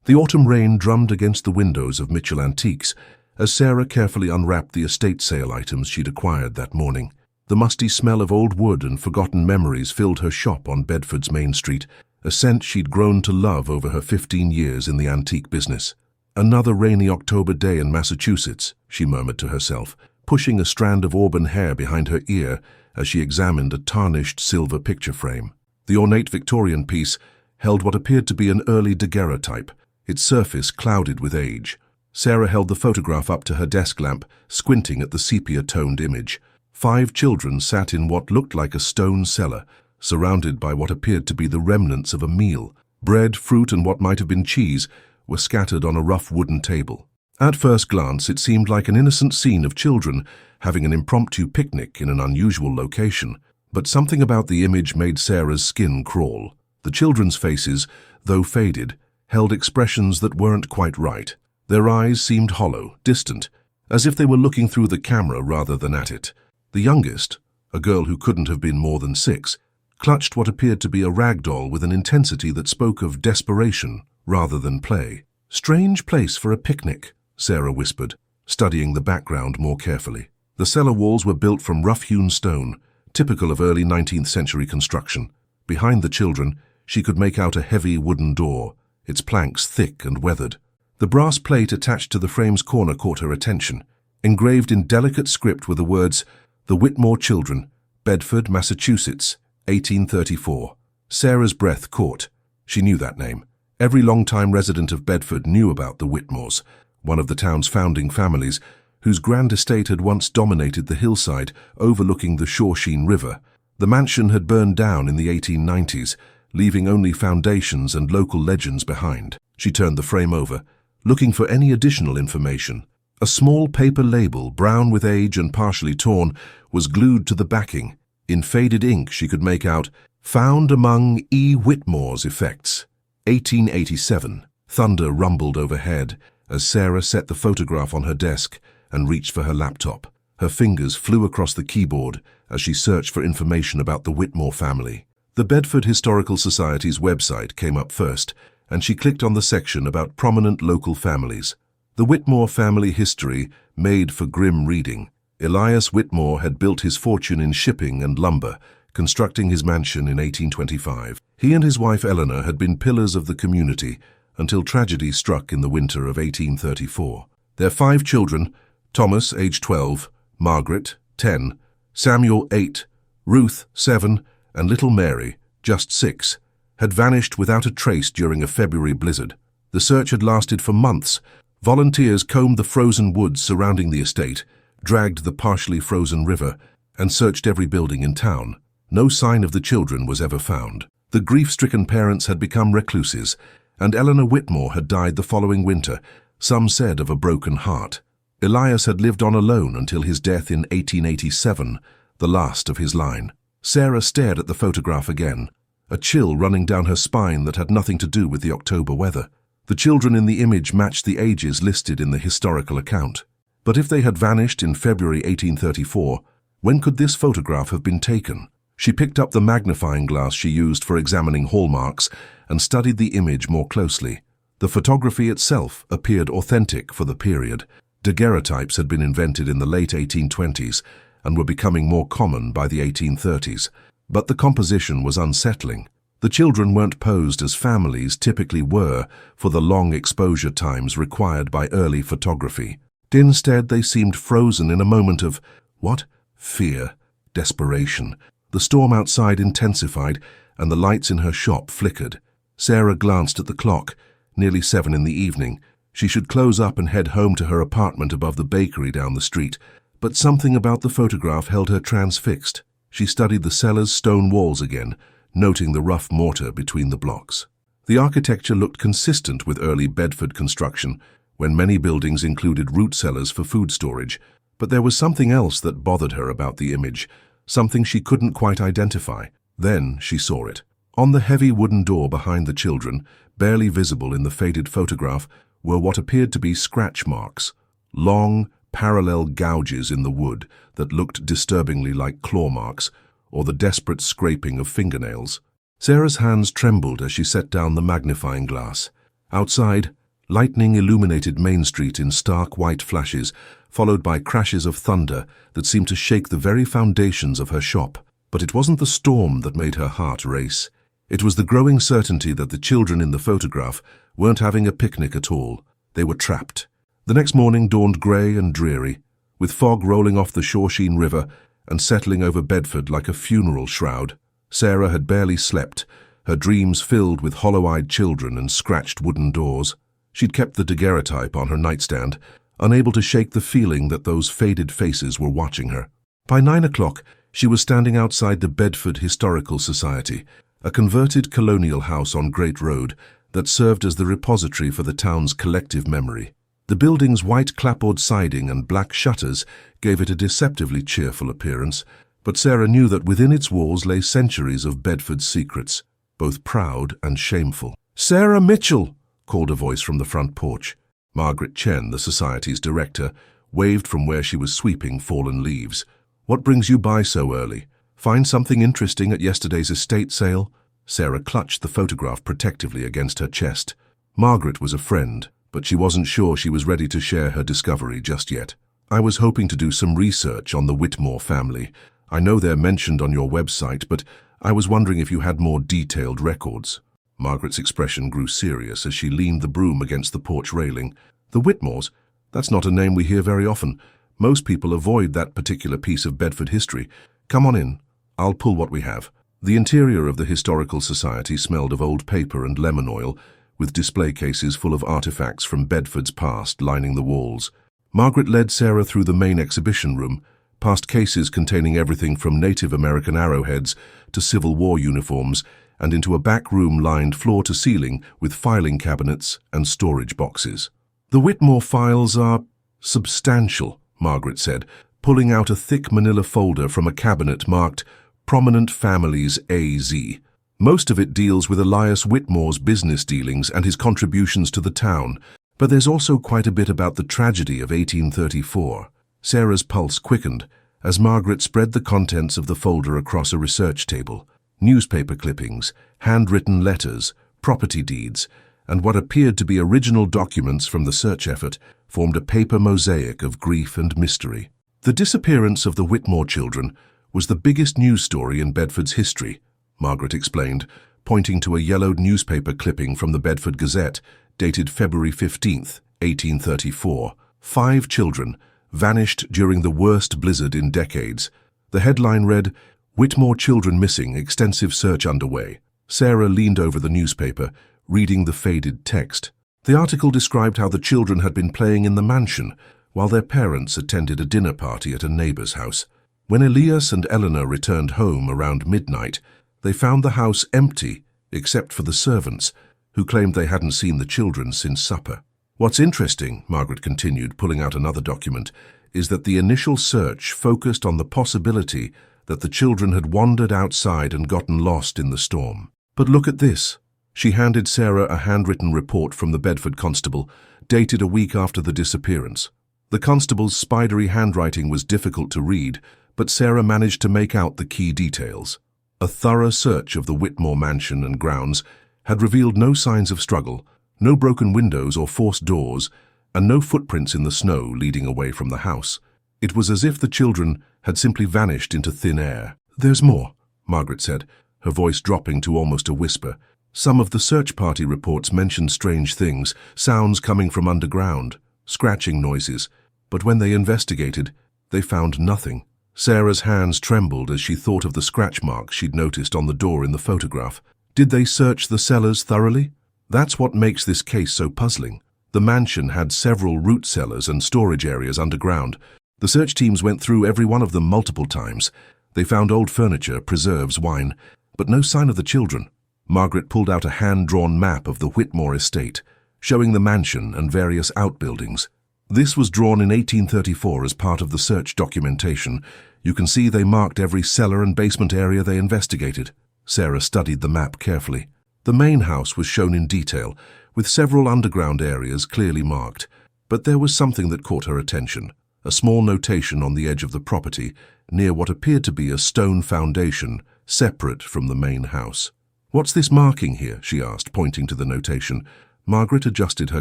The autumn rain drummed against the windows of Mitchell Antiques as Sarah carefully unwrapped the estate sale items she'd acquired that morning. The musty smell of old wood and forgotten memories filled her shop on Bedford's Main Street, a scent she'd grown to love over her 15 years in the antique business. Another rainy October day in Massachusetts, she murmured to herself, pushing a strand of auburn hair behind her ear as she examined a tarnished silver picture frame. The ornate Victorian piece held what appeared to be an early daguerreotype, its surface clouded with age. Sarah held the photograph up to her desk lamp, squinting at the sepia-toned image. 5 children sat in what looked like a stone cellar, surrounded by what appeared to be the remnants of a meal. Bread, fruit, and what might have been cheese were scattered on a rough wooden table. At first glance, it seemed like an innocent scene of children having an impromptu picnic in an unusual location, but something about the image made Sarah's skin crawl. The children's faces, though faded, held expressions that weren't quite right. Their eyes seemed hollow, distant, as if they were looking through the camera rather than at it. The youngest, a girl who couldn't have been more than 6, clutched what appeared to be a rag doll with an intensity that spoke of desperation rather than play. "Strange place for a picnic," Sarah whispered, studying the background more carefully. The cellar walls were built from rough-hewn stone, typical of early 19th century construction. Behind the children, she could make out a heavy wooden door, its planks thick and weathered. The brass plate attached to the frame's corner caught her attention. Engraved in delicate script were the words, "The Whitmore Children, Bedford, Massachusetts, 1834. Sarah's breath caught. She knew that name. Every long-time resident of Bedford knew about the Whitmores, one of the town's founding families, whose grand estate had once dominated the hillside overlooking the Shawsheen River. The mansion had burned down in the 1890s, leaving only foundations and local legends behind. She turned the frame over, looking for any additional information. A small paper label, brown with age and partially torn, was glued to the backing. In faded ink she could make out, "Found among E. Whitmore's effects, 1887. Thunder rumbled overhead as Sarah set the photograph on her desk and reached for her laptop. Her fingers flew across the keyboard as she searched for information about the Whitmore family. The Bedford Historical Society's website came up first, and she clicked on the section about prominent local families. The Whitmore family history made for grim reading. Elias Whitmore had built his fortune in shipping and lumber, constructing his mansion in 1825. He and his wife Eleanor had been pillars of the community until tragedy struck in the winter of 1834. Their 5 children, Thomas, age 12, Margaret, 10, Samuel, 8, Ruth, 7, and little Mary, just 6, had vanished without a trace during a February blizzard. The search had lasted for months. Volunteers combed the frozen woods surrounding the estate, dragged the partially frozen river, and searched every building in town. No sign of the children was ever found. The grief-stricken parents had become recluses, and Eleanor Whitmore had died the following winter, some said of a broken heart. Elias had lived on alone until his death in 1887, the last of his line. Sarah stared at the photograph again, a chill running down her spine that had nothing to do with the October weather. The children in the image matched the ages listed in the historical account. But if they had vanished in February 1834, when could this photograph have been taken? She picked up the magnifying glass she used for examining hallmarks and studied the image more closely. The photography itself appeared authentic for the period. Daguerreotypes had been invented in the late 1820s and were becoming more common by the 1830s. But the composition was unsettling. The children weren't posed as families typically were for the long exposure times required by early photography. Instead, they seemed frozen in a moment of, what? Fear, desperation. The storm outside intensified, and the lights in her shop flickered. Sarah glanced at the clock, nearly 7 in the evening. She should close up and head home to her apartment above the bakery down the street. But something about the photograph held her transfixed. She studied the cellar's stone walls again, noting the rough mortar between the blocks. The architecture looked consistent with early Bedford construction, when many buildings included root cellars for food storage. But there was something else that bothered her about the image, something she couldn't quite identify. Then she saw it. On the heavy wooden door behind the children, barely visible in the faded photograph, were what appeared to be scratch marks, long, parallel gouges in the wood that looked disturbingly like claw marks, or the desperate scraping of fingernails. Sarah's hands trembled as she set down the magnifying glass. Outside, lightning illuminated Main Street in stark white flashes, followed by crashes of thunder that seemed to shake the very foundations of her shop. But it wasn't the storm that made her heart race. It was the growing certainty that the children in the photograph weren't having a picnic at all. They were trapped. The next morning dawned grey and dreary, with fog rolling off the Shawsheen River and settling over Bedford like a funeral shroud. Sarah had barely slept, her dreams filled with hollow-eyed children and scratched wooden doors. She'd kept the daguerreotype on her nightstand, unable to shake the feeling that those faded faces were watching her. By 9 o'clock, she was standing outside the Bedford Historical Society, a converted colonial house on Great Road that served as the repository for the town's collective memory. The building's white clapboard siding and black shutters gave it a deceptively cheerful appearance, but Sarah knew that within its walls lay centuries of Bedford's secrets, both proud and shameful. "Sarah Mitchell!" called a voice from the front porch. Margaret Chen, the society's director, waved from where she was sweeping fallen leaves. "What brings you by so early? Find something interesting at yesterday's estate sale?" Sarah clutched the photograph protectively against her chest. Margaret was a friend, but she wasn't sure she was ready to share her discovery just yet. "I was hoping to do some research on the Whitmore family. I know they're mentioned on your website, but I was wondering if you had more detailed records." Margaret's expression grew serious as she leaned the broom against the porch railing. "The Whitmores? That's not a name we hear very often. Most people avoid that particular piece of Bedford history. Come on in. I'll pull what we have." The interior of the Historical Society smelled of old paper and lemon oil, with display cases full of artifacts from Bedford's past lining the walls. Margaret led Sarah through the main exhibition room, past cases containing everything from Native American arrowheads to Civil War uniforms, and into a back room lined floor to ceiling with filing cabinets and storage boxes. "The Whitmore files are substantial," Margaret said, pulling out a thick manila folder from a cabinet marked Prominent Families AZ. "Most of it deals with Elias Whitmore's business dealings and his contributions to the town, but there's also quite a bit about the tragedy of 1834. Sarah's pulse quickened as Margaret spread the contents of the folder across a research table. Newspaper clippings, handwritten letters, property deeds, and what appeared to be original documents from the search effort formed a paper mosaic of grief and mystery. The disappearance of the Whitmore children was the biggest news story in Bedford's history, Margaret explained, pointing to a yellowed newspaper clipping from the Bedford Gazette, dated February 15th, 1834. 5 children vanished during the worst blizzard in decades. The headline read, "Whitmore children missing, extensive search underway." Sarah leaned over the newspaper, reading the faded text. The article described how the children had been playing in the mansion, while their parents attended a dinner party at a neighbor's house. When Elias and Eleanor returned home around midnight, they found the house empty, except for the servants, who claimed they hadn't seen the children since supper. "What's interesting," Margaret continued, pulling out another document, "is that the initial search focused on the possibility that the children had wandered outside and gotten lost in the storm. But look at this." She handed Sarah a handwritten report from the Bedford constable, dated a week after the disappearance. The constable's spidery handwriting was difficult to read, but Sarah managed to make out the key details. A thorough search of the Whitmore mansion and grounds had revealed no signs of struggle, no broken windows or forced doors, and no footprints in the snow leading away from the house. It was as if the children had simply vanished into thin air. "There's more," Margaret said, her voice dropping to almost a whisper. "Some of the search party reports mentioned strange things, sounds coming from underground, scratching noises, but when they investigated, they found nothing." Sarah's hands trembled as she thought of the scratch marks she'd noticed on the door in the photograph. Did they search the cellars thoroughly? That's what makes this case so puzzling. The mansion had several root cellars and storage areas underground. The search teams went through every one of them multiple times. They found old furniture, preserves, wine, but no sign of the children. Margaret pulled out a hand-drawn map of the Whitmore estate, showing the mansion and various outbuildings. This was drawn in 1834 as part of the search documentation. You can see they marked every cellar and basement area they investigated. Sarah studied the map carefully. The main house was shown in detail, with several underground areas clearly marked. But there was something that caught her attention, a small notation on the edge of the property, near what appeared to be a stone foundation, separate from the main house. "What's this marking here?" she asked, pointing to the notation. Margaret adjusted her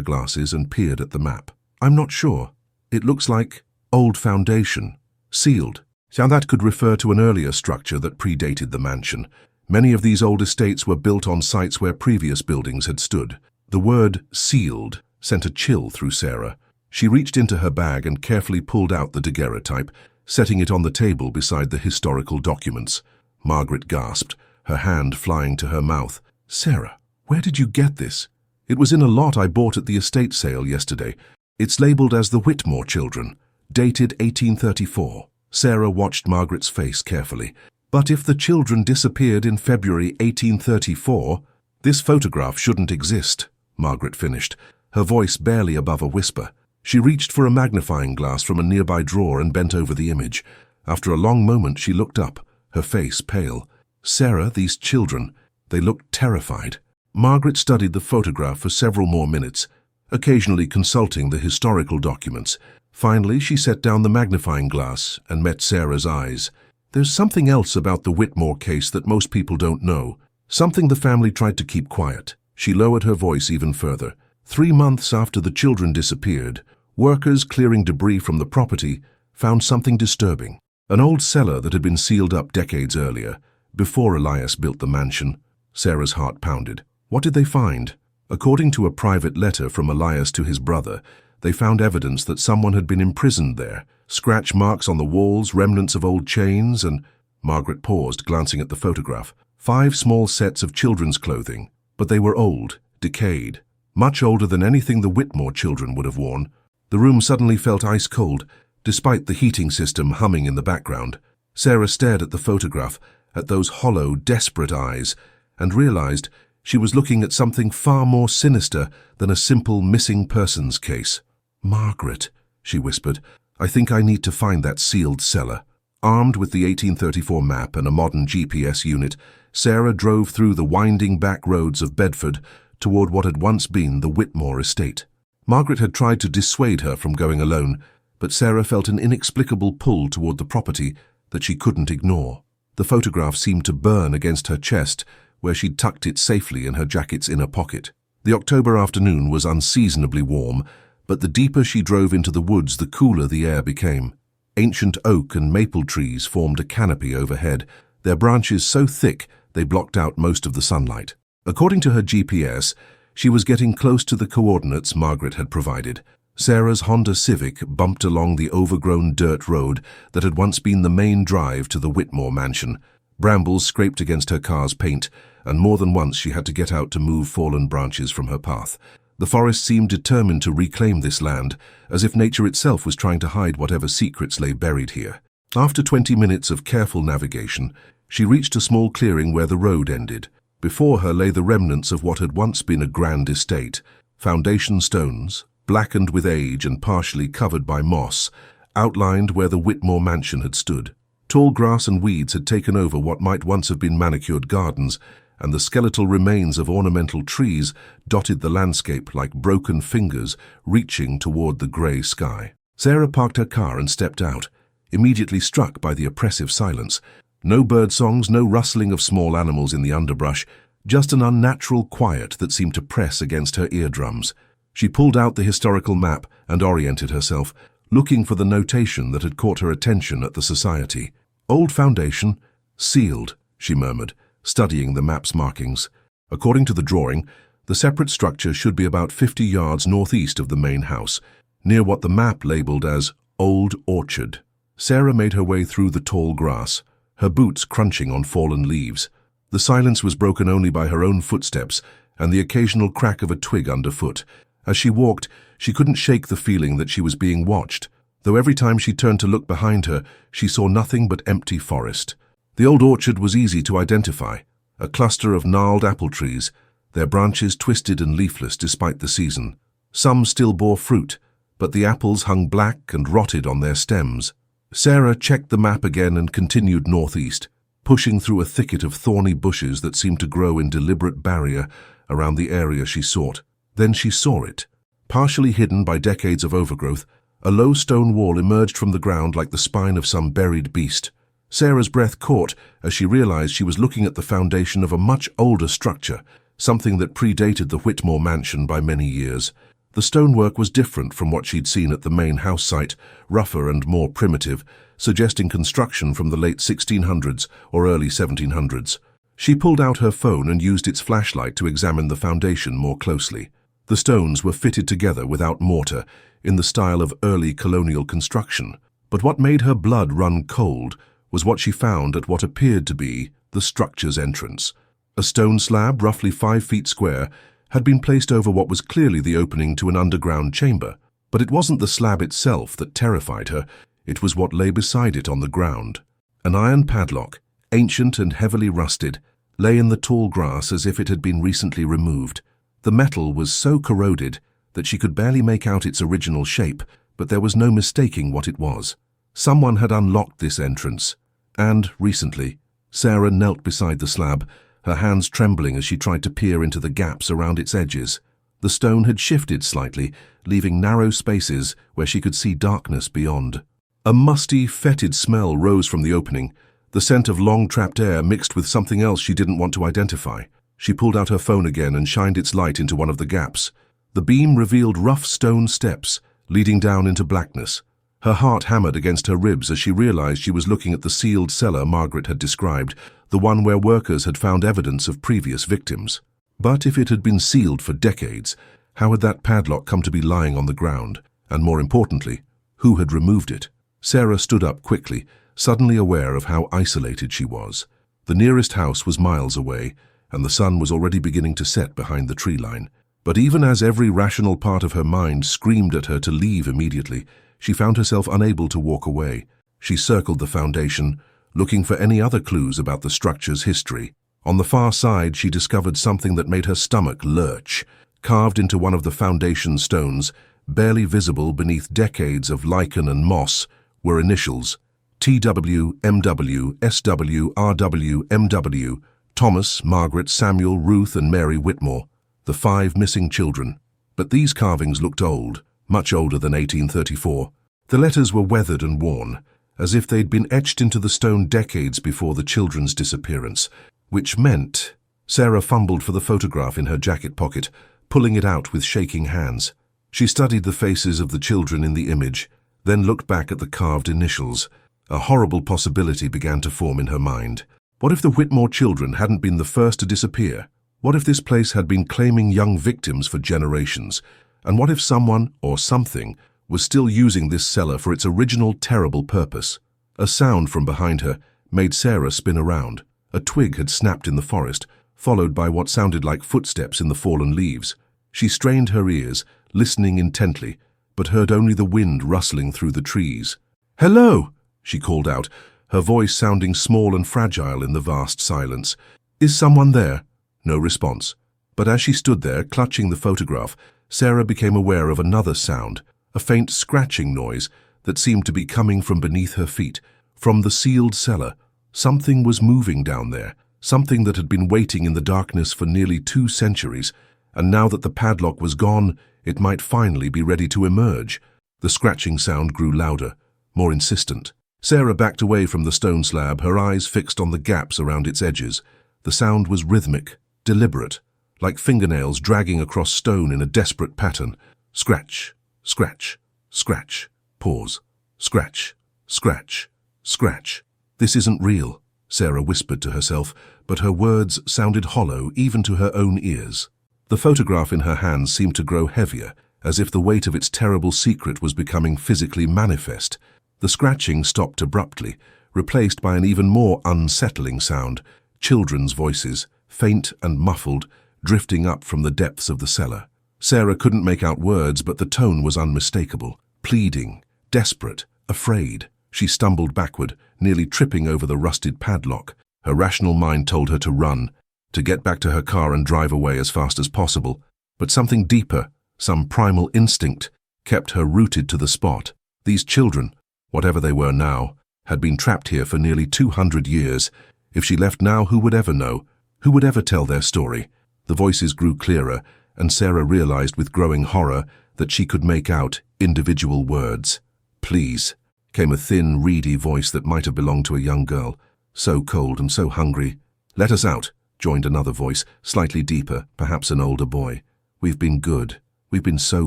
glasses and peered at the map. "I'm not sure. It looks like old foundation, sealed." Now that could refer to an earlier structure that predated the mansion. Many of these old estates were built on sites where previous buildings had stood. The word sealed sent a chill through Sarah. She reached into her bag and carefully pulled out the daguerreotype, setting it on the table beside the historical documents. Margaret gasped, her hand flying to her mouth. "Sarah, where did you get this?" "It was in a lot I bought at the estate sale yesterday. It's labeled as the Whitmore children, dated 1834. Sarah watched Margaret's face carefully. "But if the children disappeared in February 1834, this photograph shouldn't exist," Margaret finished, her voice barely above a whisper. She reached for a magnifying glass from a nearby drawer and bent over the image. After a long moment, she looked up, her face pale. "Sarah, these children, they looked terrified." Margaret studied the photograph for several more minutes, occasionally consulting the historical documents. Finally, she set down the magnifying glass and met Sarah's eyes. "There's something else about the Whitmore case that most people don't know, something the family tried to keep quiet." She lowered her voice even further. 3 months after the children disappeared, workers clearing debris from the property found something disturbing. An old cellar that had been sealed up decades earlier, before Elias built the mansion. Sarah's heart pounded. What did they find? According to a private letter from Elias to his brother, they found evidence that someone had been imprisoned there. Scratch marks on the walls, remnants of old chains, and... Margaret paused, glancing at the photograph. 5 small sets of children's clothing, but they were old, decayed, much older than anything the Whitmore children would have worn. The room suddenly felt ice-cold, despite the heating system humming in the background. Sarah stared at the photograph, at those hollow, desperate eyes, and realized she was looking at something far more sinister than a simple missing persons case. "Margaret," she whispered, "I think I need to find that sealed cellar." Armed with the 1834 map and a modern GPS unit, Sarah drove through the winding back roads of Bedford toward what had once been the Whitmore estate. Margaret had tried to dissuade her from going alone, but Sarah felt an inexplicable pull toward the property that she couldn't ignore. The photograph seemed to burn against her chest, where she'd tucked it safely in her jacket's inner pocket. The October afternoon was unseasonably warm, but the deeper she drove into the woods, the cooler the air became. Ancient oak and maple trees formed a canopy overhead, their branches so thick they blocked out most of the sunlight. According to her GPS, she was getting close to the coordinates Margaret had provided. Sarah's Honda Civic bumped along the overgrown dirt road that had once been the main drive to the Whitmore mansion. Brambles scraped against her car's paint, and more than once she had to get out to move fallen branches from her path. The forest seemed determined to reclaim this land, as if nature itself was trying to hide whatever secrets lay buried here. After 20 minutes of careful navigation, she reached a small clearing where the road ended. Before her lay the remnants of what had once been a grand estate. Foundation stones, blackened with age and partially covered by moss, outlined where the Whitmore mansion had stood. Tall grass and weeds had taken over what might once have been manicured gardens, and the skeletal remains of ornamental trees dotted the landscape like broken fingers reaching toward the grey sky. Sarah parked her car and stepped out, immediately struck by the oppressive silence. No birdsongs, no rustling of small animals in the underbrush, just an unnatural quiet that seemed to press against her eardrums. She pulled out the historical map and oriented herself, looking for the notation that had caught her attention at the society. "Old foundation, sealed," she murmured, studying the map's markings. According to the drawing, the separate structure should be about 50 yards northeast of the main house, near what the map labeled as Old Orchard. Sarah made her way through the tall grass, her boots crunching on fallen leaves. The silence was broken only by her own footsteps and the occasional crack of a twig underfoot. As she walked, she couldn't shake the feeling that she was being watched, though every time she turned to look behind her, she saw nothing but empty forest. The old orchard was easy to identify, a cluster of gnarled apple trees, their branches twisted and leafless despite the season. Some still bore fruit, but the apples hung black and rotted on their stems. Sarah checked the map again and continued northeast, pushing through a thicket of thorny bushes that seemed to grow in deliberate barrier around the area she sought. Then she saw it. Partially hidden by decades of overgrowth, a low stone wall emerged from the ground like the spine of some buried beast. Sarah's breath caught as she realized she was looking at the foundation of a much older structure, something that predated the Whitmore mansion by many years. The stonework was different from what she'd seen at the main house site, rougher and more primitive, suggesting construction from the late 1600s or early 1700s. She pulled out her phone and used its flashlight to examine the foundation more closely. The stones were fitted together without mortar, in the style of early colonial construction. But what made her blood run cold was what she found at what appeared to be the structure's entrance. A stone slab, roughly 5 feet square, had been placed over what was clearly the opening to an underground chamber. But it wasn't the slab itself that terrified her, it was what lay beside it on the ground. An iron padlock, ancient and heavily rusted, lay in the tall grass as if it had been recently removed. The metal was so corroded that she could barely make out its original shape, but there was no mistaking what it was. Someone had unlocked this entrance, and, recently, Sarah knelt beside the slab, her hands trembling as she tried to peer into the gaps around its edges. The stone had shifted slightly, leaving narrow spaces where she could see darkness beyond. A musty, fetid smell rose from the opening, the scent of long-trapped air mixed with something else she didn't want to identify. She pulled out her phone again and shined its light into one of the gaps. The beam revealed rough stone steps, leading down into blackness. Her heart hammered against her ribs as she realized she was looking at the sealed cellar Margaret had described, the one where workers had found evidence of previous victims. But if it had been sealed for decades, how had that padlock come to be lying on the ground? And more importantly, who had removed it? Sarah stood up quickly, suddenly aware of how isolated she was. The nearest house was miles away, and the sun was already beginning to set behind the tree line. But even as every rational part of her mind screamed at her to leave immediately, she found herself unable to walk away. She circled the foundation, looking for any other clues about the structure's history. On the far side, she discovered something that made her stomach lurch. Carved into one of the foundation stones, barely visible beneath decades of lichen and moss, were initials: T.W., M.W., S.W., R.W., M.W., Thomas, Margaret, Samuel, Ruth, and Mary Whitmore, the 5 missing children. But these carvings looked old, much older than 1834. The letters were weathered and worn, as if they'd been etched into the stone decades before the children's disappearance, which meant... Sarah fumbled for the photograph in her jacket pocket, pulling it out with shaking hands. She studied the faces of the children in the image, then looked back at the carved initials. A horrible possibility began to form in her mind. What if the Whitmore children hadn't been the first to disappear? What if this place had been claiming young victims for generations? And what if someone, or something, was still using this cellar for its original terrible purpose? A sound from behind her made Sarah spin around. A twig had snapped in the forest, followed by what sounded like footsteps in the fallen leaves. She strained her ears, listening intently, but heard only the wind rustling through the trees. "Hello!" she called out, her voice sounding small and fragile in the vast silence. "Is someone there?" No response. But as she stood there, clutching the photograph, Sarah became aware of another sound, a faint scratching noise that seemed to be coming from beneath her feet, from the sealed cellar. Something was moving down there, something that had been waiting in the darkness for nearly 2 centuries, and now that the padlock was gone, it might finally be ready to emerge. The scratching sound grew louder, more insistent. Sarah backed away from the stone slab, her eyes fixed on the gaps around its edges. The sound was rhythmic, deliberate, like fingernails dragging across stone in a desperate pattern. Scratch, scratch, scratch, pause, scratch, scratch, scratch. "This isn't real," Sarah whispered to herself, but her words sounded hollow even to her own ears. The photograph in her hands seemed to grow heavier, as if the weight of its terrible secret was becoming physically manifest. The scratching stopped abruptly, replaced by an even more unsettling sound, children's voices, faint and muffled, drifting up from the depths of the cellar. Sarah couldn't make out words, but the tone was unmistakable, pleading, desperate, afraid. She stumbled backward, nearly tripping over the rusted padlock. Her rational mind told her to run, to get back to her car and drive away as fast as possible. But something deeper, some primal instinct, kept her rooted to the spot. These children, whatever they were now, had been trapped here for nearly 200 years. If she left now, who would ever know? Who would ever tell their story? The voices grew clearer, and Sarah realized with growing horror that she could make out individual words. "Please," came a thin, reedy voice that might have belonged to a young girl. "So cold and so hungry. Let us out. joined another voice, slightly deeper, perhaps an older boy. We've been good. We've been so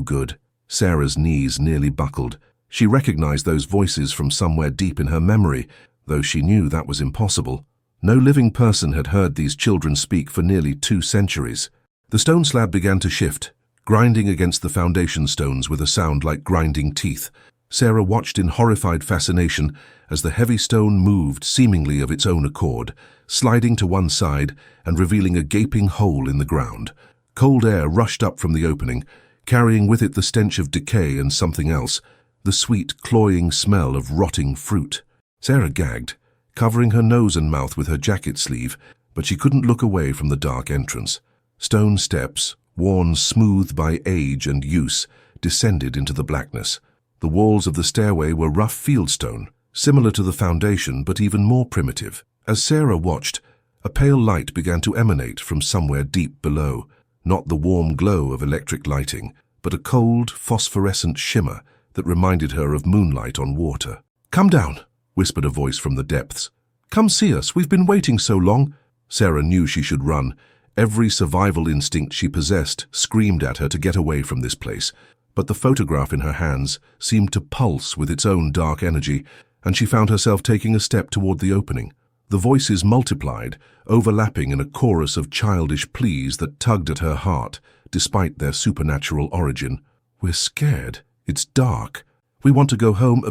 good. Sarah's knees nearly buckled. She recognized those voices from somewhere deep in her memory, though she knew that was impossible. No living person had heard these children speak for nearly 2 centuries. The stone slab began to shift, grinding against the foundation stones with a sound like grinding teeth. Sarah watched in horrified fascination as the heavy stone moved seemingly of its own accord, sliding to one side and revealing a gaping hole in the ground. Cold air rushed up from the opening, carrying with it the stench of decay and something else, the sweet, cloying smell of rotting fruit. Sarah gagged, covering her nose and mouth with her jacket sleeve, but she couldn't look away from the dark entrance. Stone steps, worn smooth by age and use, descended into the blackness. The walls of the stairway were rough fieldstone, similar to the foundation but even more primitive. As Sarah watched, a pale light began to emanate from somewhere deep below, not the warm glow of electric lighting, but a cold, phosphorescent shimmer that reminded her of moonlight on water. "Come down," whispered a voice from the depths. "Come see us, we've been waiting so long." Sarah knew she should run. Every survival instinct she possessed screamed at her to get away from this place. But the photograph in her hands seemed to pulse with its own dark energy, and she found herself taking a step toward the opening. The voices multiplied, overlapping in a chorus of childish pleas that tugged at her heart, despite their supernatural origin. "We're scared. It's dark. We want to go home.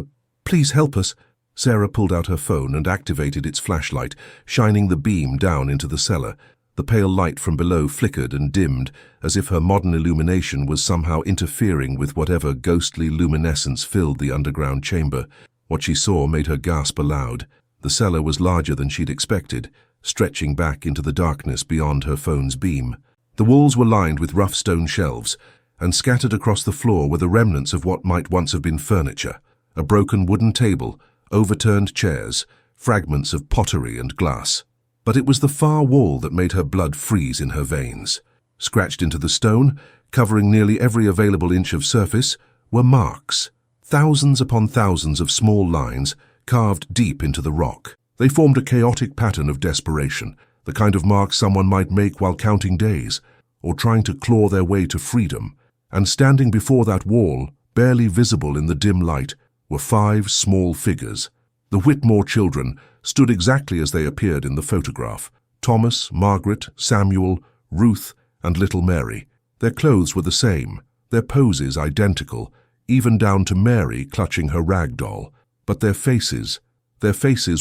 Please help us." Sarah pulled out her phone and activated its flashlight, shining the beam down into the cellar. The pale light from below flickered and dimmed, as if her modern illumination was somehow interfering with whatever ghostly luminescence filled the underground chamber. What she saw made her gasp aloud. The cellar was larger than she'd expected, stretching back into the darkness beyond her phone's beam. The walls were lined with rough stone shelves, and scattered across the floor were the remnants of what might once have been furniture: a broken wooden table, overturned chairs, fragments of pottery and glass. But it was the far wall that made her blood freeze in her veins. Scratched into the stone, covering nearly every available inch of surface, were marks. Thousands upon thousands of small lines carved deep into the rock. They formed a chaotic pattern of desperation, the kind of mark someone might make while counting days, or trying to claw their way to freedom. And standing before that wall, barely visible in the dim light, were 5 small figures. The Whitmore children stood exactly as they appeared in the photograph: Thomas, Margaret, Samuel, Ruth, and little Mary. Their clothes were the same, their poses identical, even down to Mary clutching her rag doll. But their faces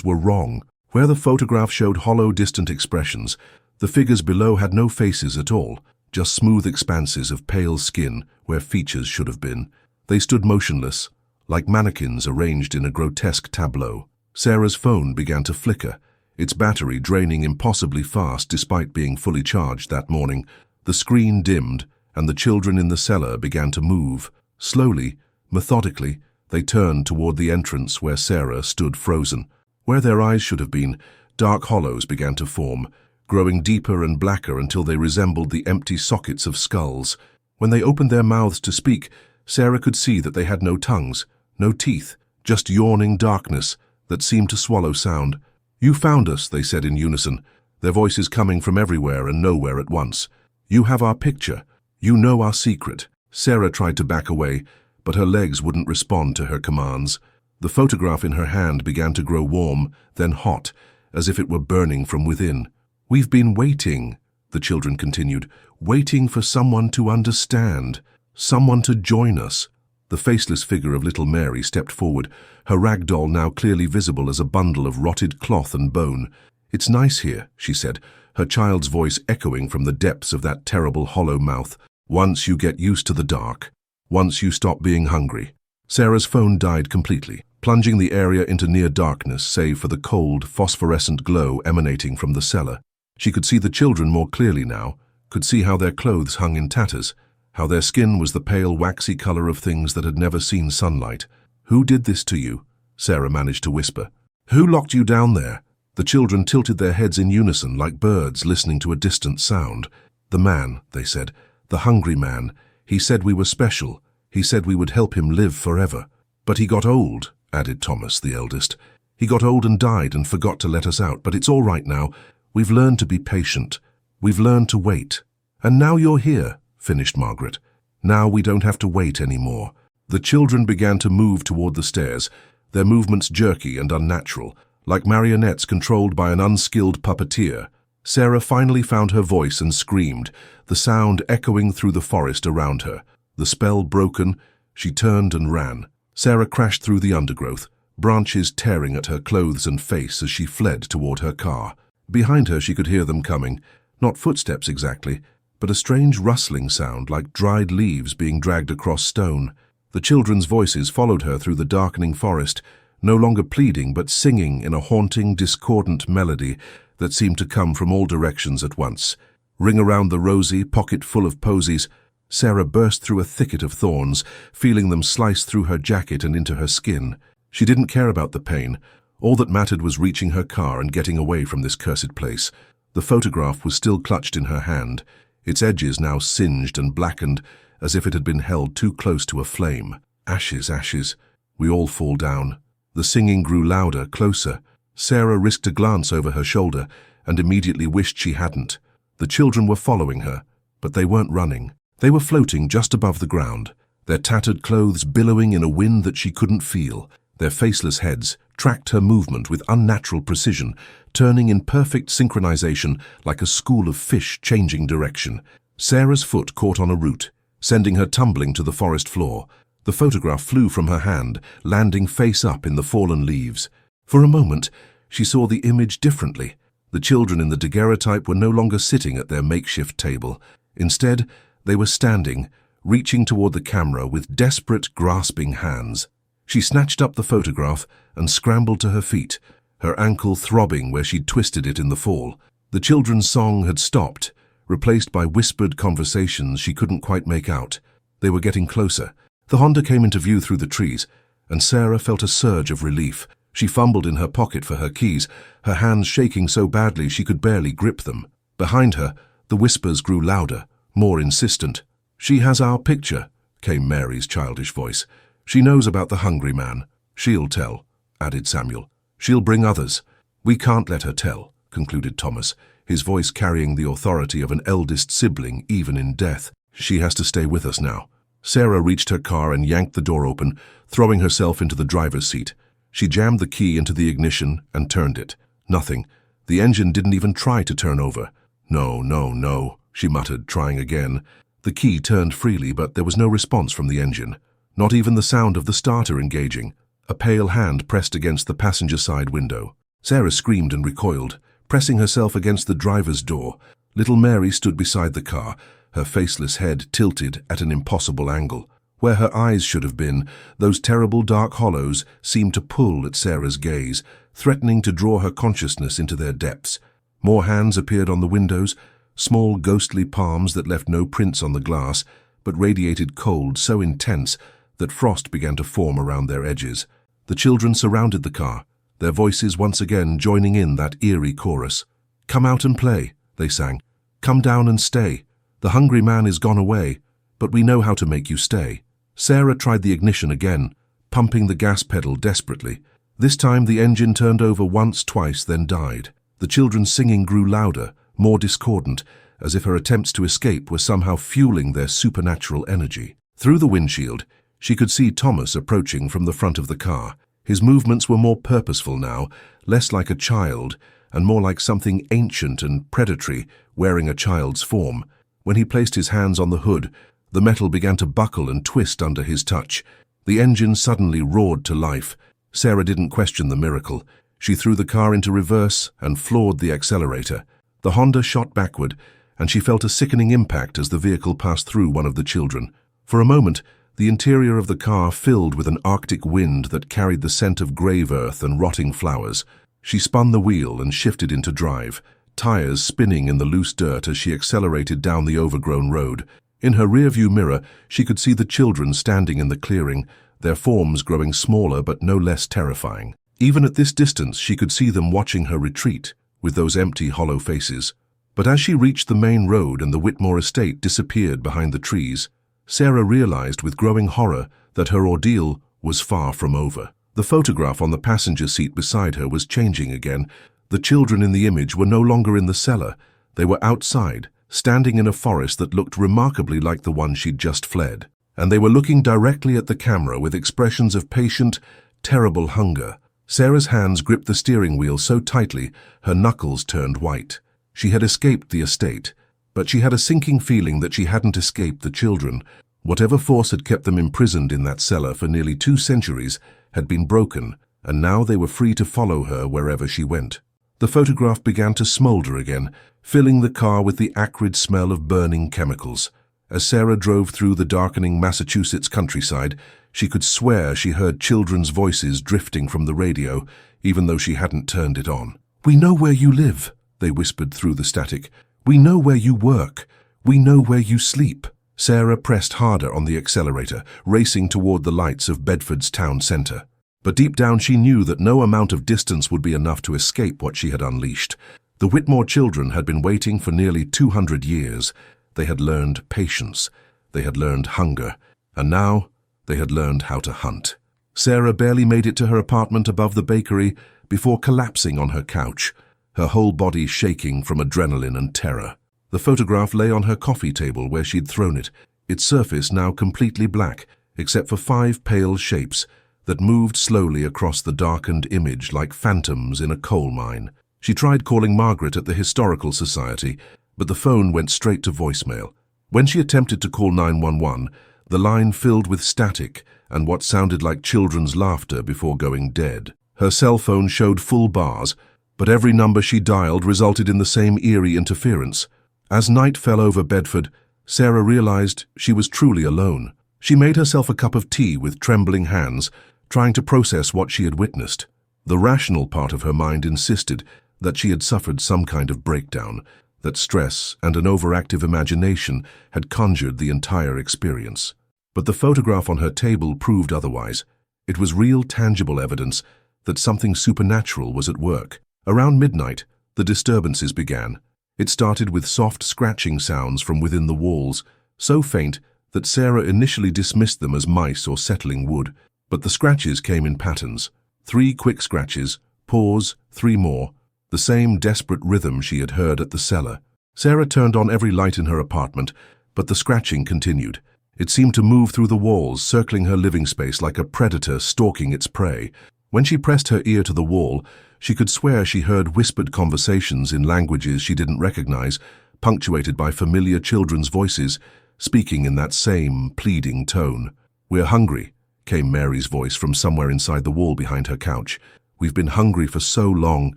were wrong. Where the photograph showed hollow, distant expressions, the figures below had no faces at all, just smooth expanses of pale skin where features should have been. They stood motionless, like mannequins arranged in a grotesque tableau. Sarah's phone began to flicker, its battery draining impossibly fast despite being fully charged that morning. The screen dimmed, and the children in the cellar began to move. Slowly, methodically, they turned toward the entrance where Sarah stood frozen. Where their eyes should have been, dark hollows began to form, growing deeper and blacker until they resembled the empty sockets of skulls. When they opened their mouths to speak, Sarah could see that they had no tongues, no teeth, just yawning darkness that seemed to swallow sound. "You found us," they said in unison, their voices coming from everywhere and nowhere at once. "You have our picture. You know our secret." Sarah tried to back away, but her legs wouldn't respond to her commands. The photograph in her hand began to grow warm, then hot, as if it were burning from within. "We've been waiting," the children continued, "waiting for someone to understand, someone to join us." The faceless figure of little Mary stepped forward, her rag doll now clearly visible as a bundle of rotted cloth and bone. "It's nice here," she said, her child's voice echoing from the depths of that terrible hollow mouth. "Once you get used to the dark, once you stop being hungry." Sarah's phone died completely, plunging the area into near darkness save for the cold, phosphorescent glow emanating from the cellar. She could see the children more clearly now, could see how their clothes hung in tatters, how their skin was the pale, waxy color of things that had never seen sunlight. "Who did this to you?" Sarah managed to whisper. "Who locked you down there?" The children tilted their heads in unison like birds listening to a distant sound. "The man," they said, "the hungry man. He said we were special. He said we would help him live forever." "But he got old," added Thomas, the eldest. "He got old and died and forgot to let us out, but it's all right now. We've learned to be patient." We've learned to wait. And now you're here, finished Margaret. Now we don't have to wait anymore. The children began to move toward the stairs, their movements jerky and unnatural, like marionettes controlled by an unskilled puppeteer. Sarah finally found her voice and screamed, the sound echoing through the forest around her. The spell broken, she turned and ran. Sarah crashed through the undergrowth, branches tearing at her clothes and face as she fled toward her car. Behind her she could hear them coming, not footsteps exactly, but a strange rustling sound like dried leaves being dragged across stone. The children's voices followed her through the darkening forest, no longer pleading but singing in a haunting, discordant melody that seemed to come from all directions at once. Ring around the rosy, pocket full of posies. Sarah burst through a thicket of thorns, feeling them slice through her jacket and into her skin. She didn't care about the pain. All that mattered was reaching her car and getting away from this cursed place. The photograph was still clutched in her hand, its edges now singed and blackened, as if it had been held too close to a flame. Ashes, ashes. We all fall down. The singing grew louder, closer. Sarah risked a glance over her shoulder and immediately wished she hadn't. The children were following her, but they weren't running. They were floating just above the ground, their tattered clothes billowing in a wind that she couldn't feel. Their faceless heads tracked her movement with unnatural precision, turning in perfect synchronization like a school of fish changing direction. Sarah's foot caught on a root, sending her tumbling to the forest floor. The photograph flew from her hand, landing face up in the fallen leaves. For a moment, she saw the image differently. The children in the daguerreotype were no longer sitting at their makeshift table. Instead, they were standing, reaching toward the camera with desperate, grasping hands. She snatched up the photograph and scrambled to her feet, her ankle throbbing where she'd twisted it in the fall. The children's song had stopped, replaced by whispered conversations she couldn't quite make out. They were getting closer. The Honda came into view through the trees, and Sarah felt a surge of relief. She fumbled in her pocket for her keys, her hands shaking so badly she could barely grip them. Behind her, the whispers grew louder, more insistent. "She has our picture," came Mary's childish voice. "She knows about the hungry man. She'll tell," added Samuel. "She'll bring others." "We can't let her tell," concluded Thomas, his voice carrying the authority of an eldest sibling even in death. "She has to stay with us now." Sarah reached her car and yanked the door open, throwing herself into the driver's seat. She jammed the key into the ignition and turned it. Nothing. The engine didn't even try to turn over. "No, no, no," she muttered, trying again. The key turned freely, but there was no response from the engine. Not even the sound of the starter engaging. A pale hand pressed against the passenger side window. Sarah screamed and recoiled, pressing herself against the driver's door. Little Mary stood beside the car, her faceless head tilted at an impossible angle. Where her eyes should have been, those terrible dark hollows seemed to pull at Sarah's gaze, threatening to draw her consciousness into their depths. More hands appeared on the windows, small ghostly palms that left no prints on the glass, but radiated cold so intense that frost began to form around their edges. The children surrounded the car, their voices once again joining in that eerie chorus. "Come out and play," they sang. "Come down and stay. The hungry man is gone away, but we know how to make you stay." Sarah tried the ignition again, pumping the gas pedal desperately. This time the engine turned over once, twice, then died. The children's singing grew louder, more discordant, as if her attempts to escape were somehow fueling their supernatural energy. Through the windshield, she could see Thomas approaching from the front of the car. His movements were more purposeful now, less like a child, and more like something ancient and predatory, wearing a child's form. When he placed his hands on the hood, the metal began to buckle and twist under his touch. The engine suddenly roared to life. Sarah didn't question the miracle. She threw the car into reverse and floored the accelerator. The Honda shot backward, and she felt a sickening impact as the vehicle passed through one of the children. For a moment, the interior of the car filled with an Arctic wind that carried the scent of grave earth and rotting flowers. She spun the wheel and shifted into drive, tires spinning in the loose dirt as she accelerated down the overgrown road. In her rearview mirror, she could see the children standing in the clearing, their forms growing smaller but no less terrifying. Even at this distance, she could see them watching her retreat, with those empty, hollow faces. But as she reached the main road and the Whitmore estate disappeared behind the trees, Sarah realized with growing horror that her ordeal was far from over. The photograph on the passenger seat beside her was changing again. The children in the image were no longer in the cellar. They were outside, standing in a forest that looked remarkably like the one she'd just fled. And they were looking directly at the camera with expressions of patient, terrible hunger. Sarah's hands gripped the steering wheel so tightly, her knuckles turned white. She had escaped the estate, but she had a sinking feeling that she hadn't escaped the children. Whatever force had kept them imprisoned in that cellar for nearly 2 centuries had been broken, and now they were free to follow her wherever she went. The photograph began to smolder again, filling the car with the acrid smell of burning chemicals. As Sarah drove through the darkening Massachusetts countryside, she could swear she heard children's voices drifting from the radio, even though she hadn't turned it on. "We know where you live," they whispered through the static. "We know where you work. We know where you sleep." Sarah pressed harder on the accelerator, racing toward the lights of Bedford's town center. But deep down she knew that no amount of distance would be enough to escape what she had unleashed. The Whitmore children had been waiting for nearly 200 years. They had learned patience. They had learned hunger. And now they had learned how to hunt. Sarah barely made it to her apartment above the bakery before collapsing on her couch, her whole body shaking from adrenaline and terror. The photograph lay on her coffee table where she'd thrown it, its surface now completely black, except for 5 pale shapes that moved slowly across the darkened image like phantoms in a coal mine. She tried calling Margaret at the Historical Society, but the phone went straight to voicemail. When she attempted to call 911, the line filled with static and what sounded like children's laughter before going dead. Her cell phone showed full bars, but every number she dialed resulted in the same eerie interference. As night fell over Bedford, Sarah realized she was truly alone. She made herself a cup of tea with trembling hands, trying to process what she had witnessed. The rational part of her mind insisted that she had suffered some kind of breakdown, that stress and an overactive imagination had conjured the entire experience. But the photograph on her table proved otherwise. It was real, tangible evidence that something supernatural was at work. Around midnight, the disturbances began. It started with soft scratching sounds from within the walls, so faint that Sarah initially dismissed them as mice or settling wood. But the scratches came in patterns. 3 quick scratches, pause, 3 more, the same desperate rhythm she had heard at the cellar. Sarah turned on every light in her apartment, but the scratching continued. It seemed to move through the walls, circling her living space like a predator stalking its prey. When she pressed her ear to the wall, she could swear she heard whispered conversations in languages she didn't recognize, punctuated by familiar children's voices, speaking in that same pleading tone. "We're hungry," came Mary's voice from somewhere inside the wall behind her couch. "We've been hungry for so long."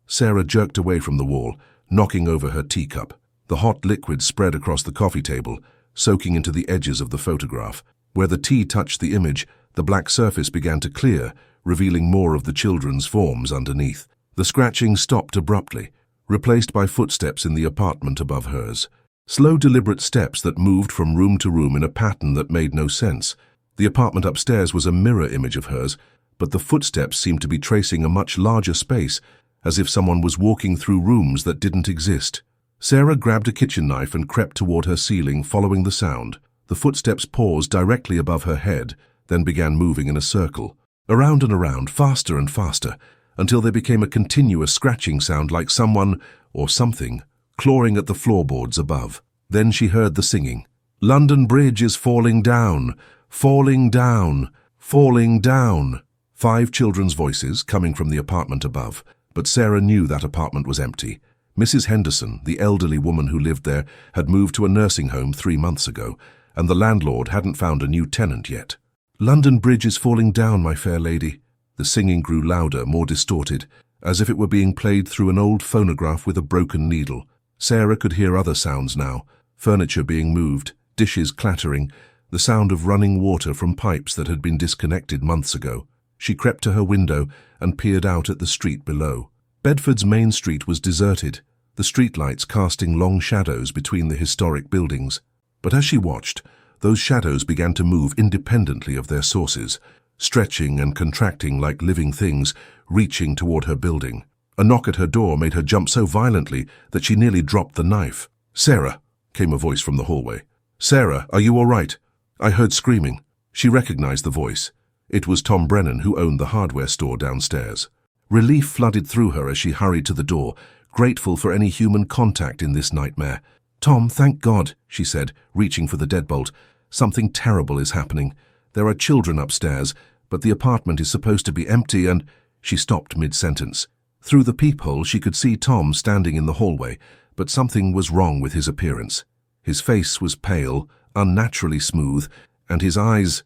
Sarah jerked away from the wall, knocking over her teacup. The hot liquid spread across the coffee table, soaking into the edges of the photograph. Where the tea touched the image, the black surface began to clear, revealing more of the children's forms underneath. The scratching stopped abruptly, replaced by footsteps in the apartment above hers. Slow, deliberate steps that moved from room to room in a pattern that made no sense. The apartment upstairs was a mirror image of hers, but the footsteps seemed to be tracing a much larger space, as if someone was walking through rooms that didn't exist. Sarah grabbed a kitchen knife and crept toward her ceiling, following the sound. The footsteps paused directly above her head, then began moving in a circle. Around and around, faster and faster, until they became a continuous scratching sound like someone, or something, clawing at the floorboards above. Then she heard the singing. "London Bridge is falling down, falling down, falling down." 5 children's voices coming from the apartment above, but Sarah knew that apartment was empty. Mrs. Henderson, the elderly woman who lived there, had moved to a nursing home 3 months ago, and the landlord hadn't found a new tenant yet. "London Bridge is falling down, my fair lady." The singing grew louder, more distorted, as if it were being played through an old phonograph with a broken needle. Sarah could hear other sounds now, furniture being moved, dishes clattering, the sound of running water from pipes that had been disconnected months ago. She crept to her window and peered out at the street below. Bedford's main street was deserted, the streetlights casting long shadows between the historic buildings. But as she watched, those shadows began to move independently of their sources, stretching and contracting like living things, reaching toward her building. A knock at her door made her jump so violently that she nearly dropped the knife. "Sarah," came a voice from the hallway. "Sarah, are you all right?" I heard screaming. She recognized the voice. It was Tom Brennan, who owned the hardware store downstairs. Relief flooded through her as she hurried to the door, grateful for any human contact in this nightmare. "Tom, thank God," she said, reaching for the deadbolt. "Something terrible is happening. There are children upstairs, but the apartment is supposed to be empty and—" She stopped mid-sentence. Through the peephole she could see Tom standing in the hallway, but something was wrong with his appearance. His face was pale, unnaturally smooth, and his eyes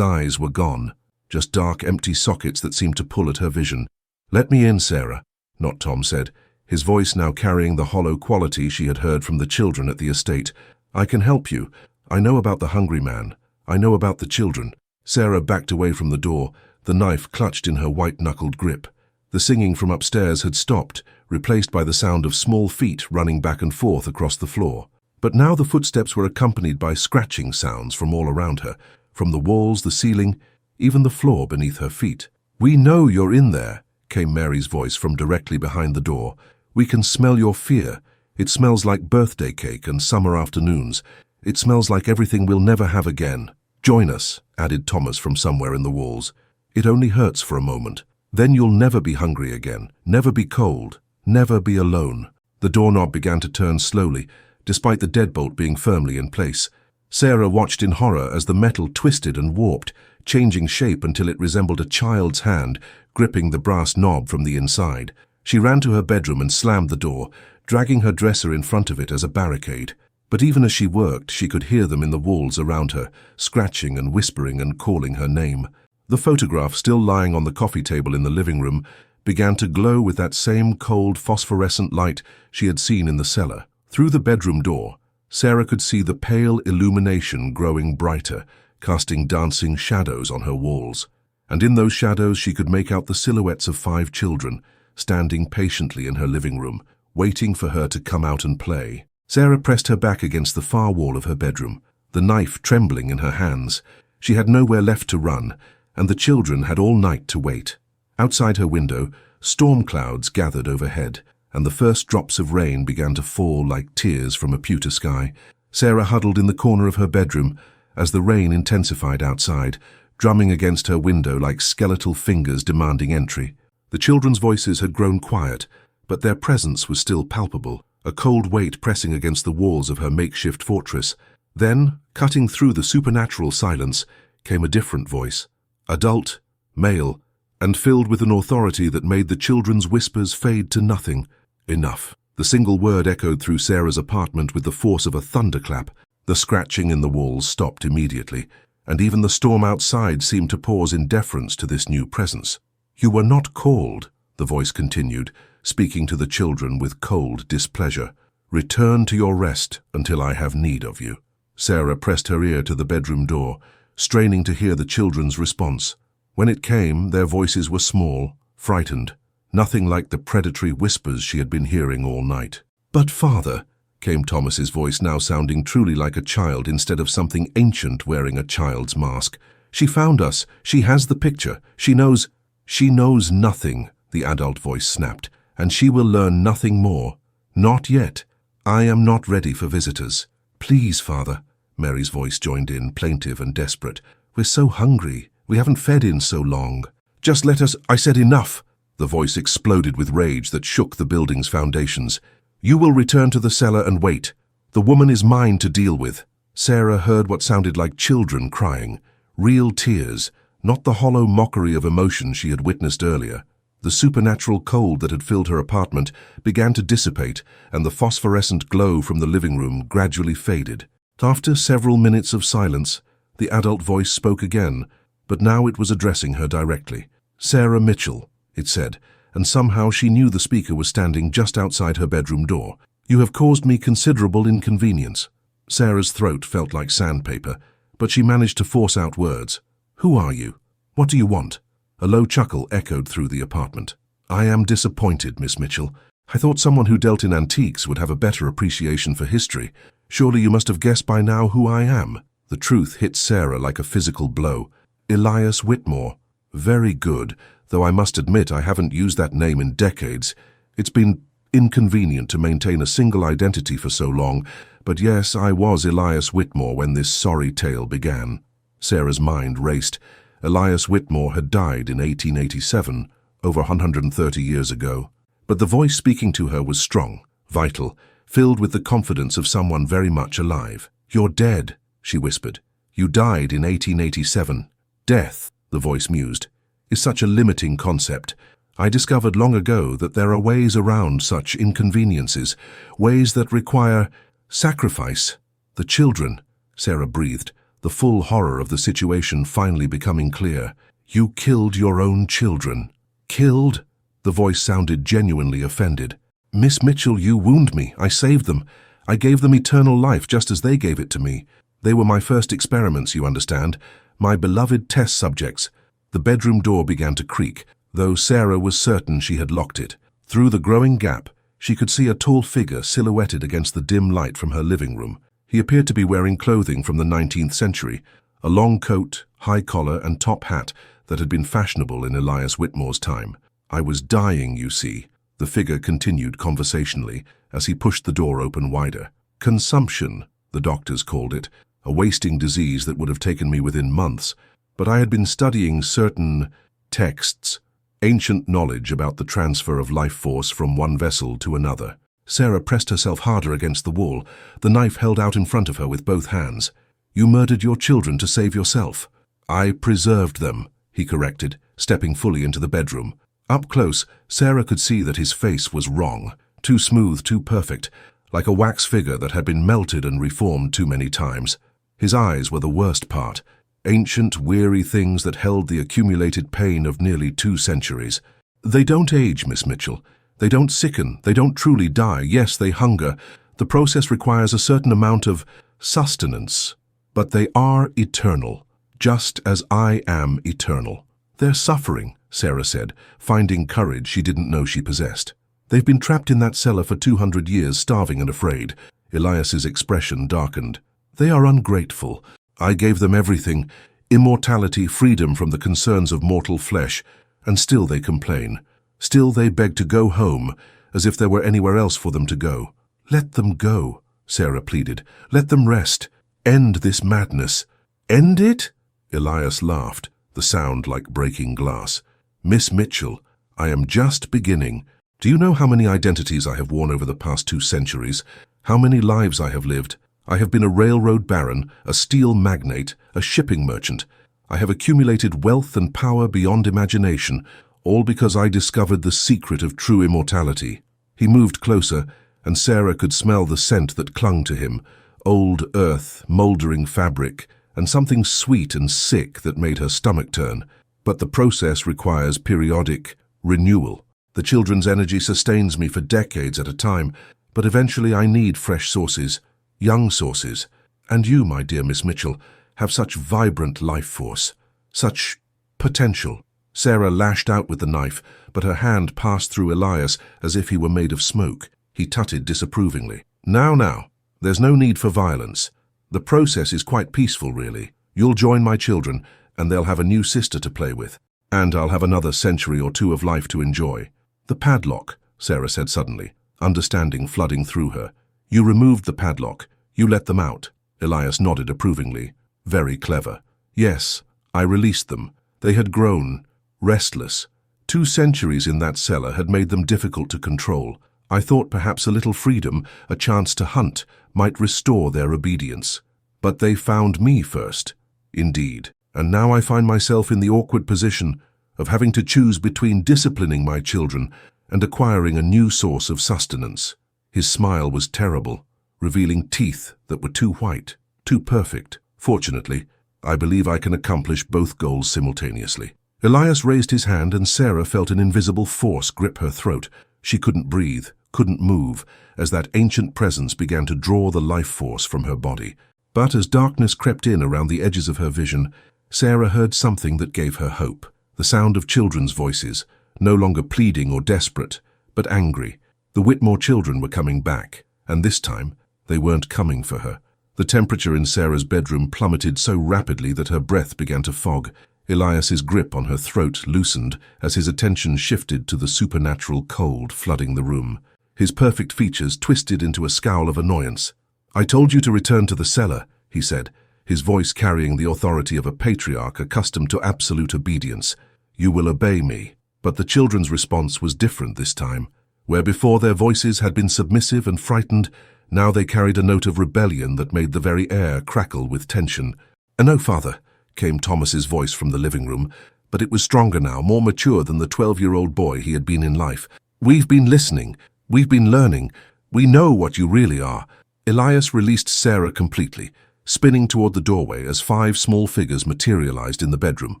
were gone, just dark, empty sockets that seemed to pull at her vision. "Let me in, Sarah," Not Tom said, his voice now carrying the hollow quality she had heard from the children at the estate. "I can help you. I know about the hungry man. I know about the children." Sarah backed away from the door, the knife clutched in her white-knuckled grip. The singing from upstairs had stopped, replaced by the sound of small feet running back and forth across the floor. But now the footsteps were accompanied by scratching sounds from all around her, from the walls, the ceiling, even the floor beneath her feet. "We know you're in there," came Mary's voice from directly behind the door. "We can smell your fear. It smells like birthday cake and summer afternoons. It smells like everything we'll never have again." "Join us," added Thomas from somewhere in the walls. "It only hurts for a moment. Then you'll never be hungry again, never be cold, never be alone." The doorknob began to turn slowly, despite the deadbolt being firmly in place. Sarah watched in horror as the metal twisted and warped, changing shape until it resembled a child's hand gripping the brass knob from the inside. She ran to her bedroom and slammed the door, dragging her dresser in front of it as a barricade. But even as she worked, she could hear them in the walls around her, scratching and whispering and calling her name. The photograph, still lying on the coffee table in the living room, began to glow with that same cold phosphorescent light she had seen in the cellar. Through the bedroom door, Sarah could see the pale illumination growing brighter, casting dancing shadows on her walls. And in those shadows she could make out the silhouettes of 5 children, standing patiently in her living room, waiting for her to come out and play. Sarah pressed her back against the far wall of her bedroom, the knife trembling in her hands. She had nowhere left to run, and the children had all night to wait. Outside her window, storm clouds gathered overhead, and the first drops of rain began to fall like tears from a pewter sky. Sarah huddled in the corner of her bedroom as the rain intensified outside, drumming against her window like skeletal fingers demanding entry. The children's voices had grown quiet, but their presence was still palpable, a cold weight pressing against the walls of her makeshift fortress. Then, cutting through the supernatural silence, came a different voice, adult, male, and filled with an authority that made the children's whispers fade to nothing. Enough. The single word echoed through Sarah's apartment with the force of a thunderclap. The scratching in the walls stopped immediately, and even the storm outside seemed to pause in deference to this new presence. "You were not called," the voice continued, speaking to the children with cold displeasure. "Return to your rest until I have need of you." Sarah pressed her ear to the bedroom door, straining to hear the children's response. When it came, their voices were small, frightened, nothing like the predatory whispers she had been hearing all night. "But father," came Thomas's voice, now sounding truly like a child instead of something ancient wearing a child's mask. "She found us. She has the picture. She knows—" "She knows nothing," the adult voice snapped, "and she will learn nothing more. Not yet. I am not ready for visitors." "Please, father," Mary's voice joined in, plaintive and desperate. "We're so hungry. We haven't fed in so long." "Just let us—" "I said enough!" The voice exploded with rage that shook the building's foundations. "You will return to the cellar and wait. The woman is mine to deal with." Sarah heard what sounded like children crying, real tears, not the hollow mockery of emotion she had witnessed earlier. The supernatural cold that had filled her apartment began to dissipate, and the phosphorescent glow from the living room gradually faded. After several minutes of silence, the adult voice spoke again, but now it was addressing her directly. "Sarah Mitchell," it said, and somehow she knew the speaker was standing just outside her bedroom door. "You have caused me considerable inconvenience." Sarah's throat felt like sandpaper, but she managed to force out words. "Who are you? What do you want?" A low chuckle echoed through the apartment. "I am disappointed, Miss Mitchell. I thought someone who dealt in antiques would have a better appreciation for history. Surely you must have guessed by now who I am." The truth hit Sarah like a physical blow. "Elias Whitmore." "Very good, though I must admit I haven't used that name in decades. It's been inconvenient to maintain a single identity for so long, but yes, I was Elias Whitmore when this sorry tale began." Sarah's mind raced. Elias Whitmore had died in 1887, over 130 years ago. But the voice speaking to her was strong, vital, filled with the confidence of someone very much alive. "You're dead," she whispered. "You died in 1887. Death," the voice mused, "is such a limiting concept. I discovered long ago that there are ways around such inconveniences, ways that require sacrifice." "The children," Sarah breathed, the full horror of the situation finally becoming clear. "You killed your own children." "Killed?" The voice sounded genuinely offended. "Miss Mitchell, you wound me. I saved them. I gave them eternal life just as they gave it to me. They were my first experiments, you understand. My beloved test subjects." The bedroom door began to creak, though Sarah was certain she had locked it. Through the growing gap, she could see a tall figure silhouetted against the dim light from her living room. He appeared to be wearing clothing from the 19th century, a long coat, high collar and top hat that had been fashionable in Elias Whitmore's time. "I was dying, you see," the figure continued conversationally as he pushed the door open wider. "Consumption, the doctors called it, a wasting disease that would have taken me within months. But I had been studying certain texts, ancient knowledge about the transfer of life force from one vessel to another." Sarah pressed herself harder against the wall, the knife held out in front of her with both hands. "You murdered your children to save yourself." "I preserved them," he corrected, stepping fully into the bedroom. Up close, Sarah could see that his face was wrong, too smooth, too perfect, like a wax figure that had been melted and reformed too many times. His eyes were the worst part, ancient, weary things that held the accumulated pain of nearly 2 centuries. "They don't age, Miss Mitchell. They don't sicken. They don't truly die. Yes, they hunger. The process requires a certain amount of sustenance. But they are eternal, just as I am eternal." "They're suffering," Sarah said, finding courage she didn't know she possessed. "They've been trapped in that cellar for 200 years, starving and afraid." Elias's expression darkened. "They are ungrateful. I gave them everything, immortality, freedom from the concerns of mortal flesh, and still they complain. Still they beg to go home, as if there were anywhere else for them to go." "Let them go," Sarah pleaded. "Let them rest. End this madness." "End it?" Elias laughed, the sound like breaking glass. "Miss Mitchell, I am just beginning. Do you know how many identities I have worn over the past 2 centuries? How many lives I have lived? I have been a railroad baron, a steel magnate, a shipping merchant. I have accumulated wealth and power beyond imagination, all because I discovered the secret of true immortality." He moved closer, and Sarah could smell the scent that clung to him, old earth, mouldering fabric, and something sweet and sick that made her stomach turn. "But the process requires periodic renewal. The children's energy sustains me for decades at a time, but eventually I need fresh sources, young sources. And you, my dear Miss Mitchell, have such vibrant life force, such potential." Sarah lashed out with the knife, but her hand passed through Elias as if he were made of smoke. He tutted disapprovingly. Now, there's no need for violence. The process is quite peaceful, really. You'll join my children, and they'll have a new sister to play with. And I'll have another century or 2 of life to enjoy." "The padlock," Sarah said suddenly, understanding flooding through her. "You removed the padlock. You let them out." Elias nodded approvingly. "Very clever." "Yes, I released them. They had grown restless. 2 centuries in that cellar had made them difficult to control. I thought perhaps a little freedom, a chance to hunt, might restore their obedience. But they found me first. Indeed. And now I find myself in the awkward position of having to choose between disciplining my children and acquiring a new source of sustenance." His smile was terrible, revealing teeth that were too white, too perfect. "Fortunately, I believe I can accomplish both goals simultaneously." Elias raised his hand, and Sarah felt an invisible force grip her throat. She couldn't breathe, couldn't move, as that ancient presence began to draw the life force from her body. But as darkness crept in around the edges of her vision, Sarah heard something that gave her hope. The sound of children's voices, no longer pleading or desperate, but angry. The Whitmore children were coming back, and this time they weren't coming for her. The temperature in Sarah's bedroom plummeted so rapidly that her breath began to fog. Elias's grip on her throat loosened as his attention shifted to the supernatural cold flooding the room. His perfect features twisted into a scowl of annoyance. "I told you to return to the cellar," he said, his voice carrying the authority of a patriarch accustomed to absolute obedience. "You will obey me." But the children's response was different this time. Where before their voices had been submissive and frightened, now they carried a note of rebellion that made the very air crackle with tension. "No, Father," came Thomas's voice from the living room, but it was stronger now, more mature than the 12-year-old boy he had been in life. "We've been listening. We've been learning. We know what you really are." Elias released Sarah completely, spinning toward the doorway as 5 small figures materialized in the bedroom.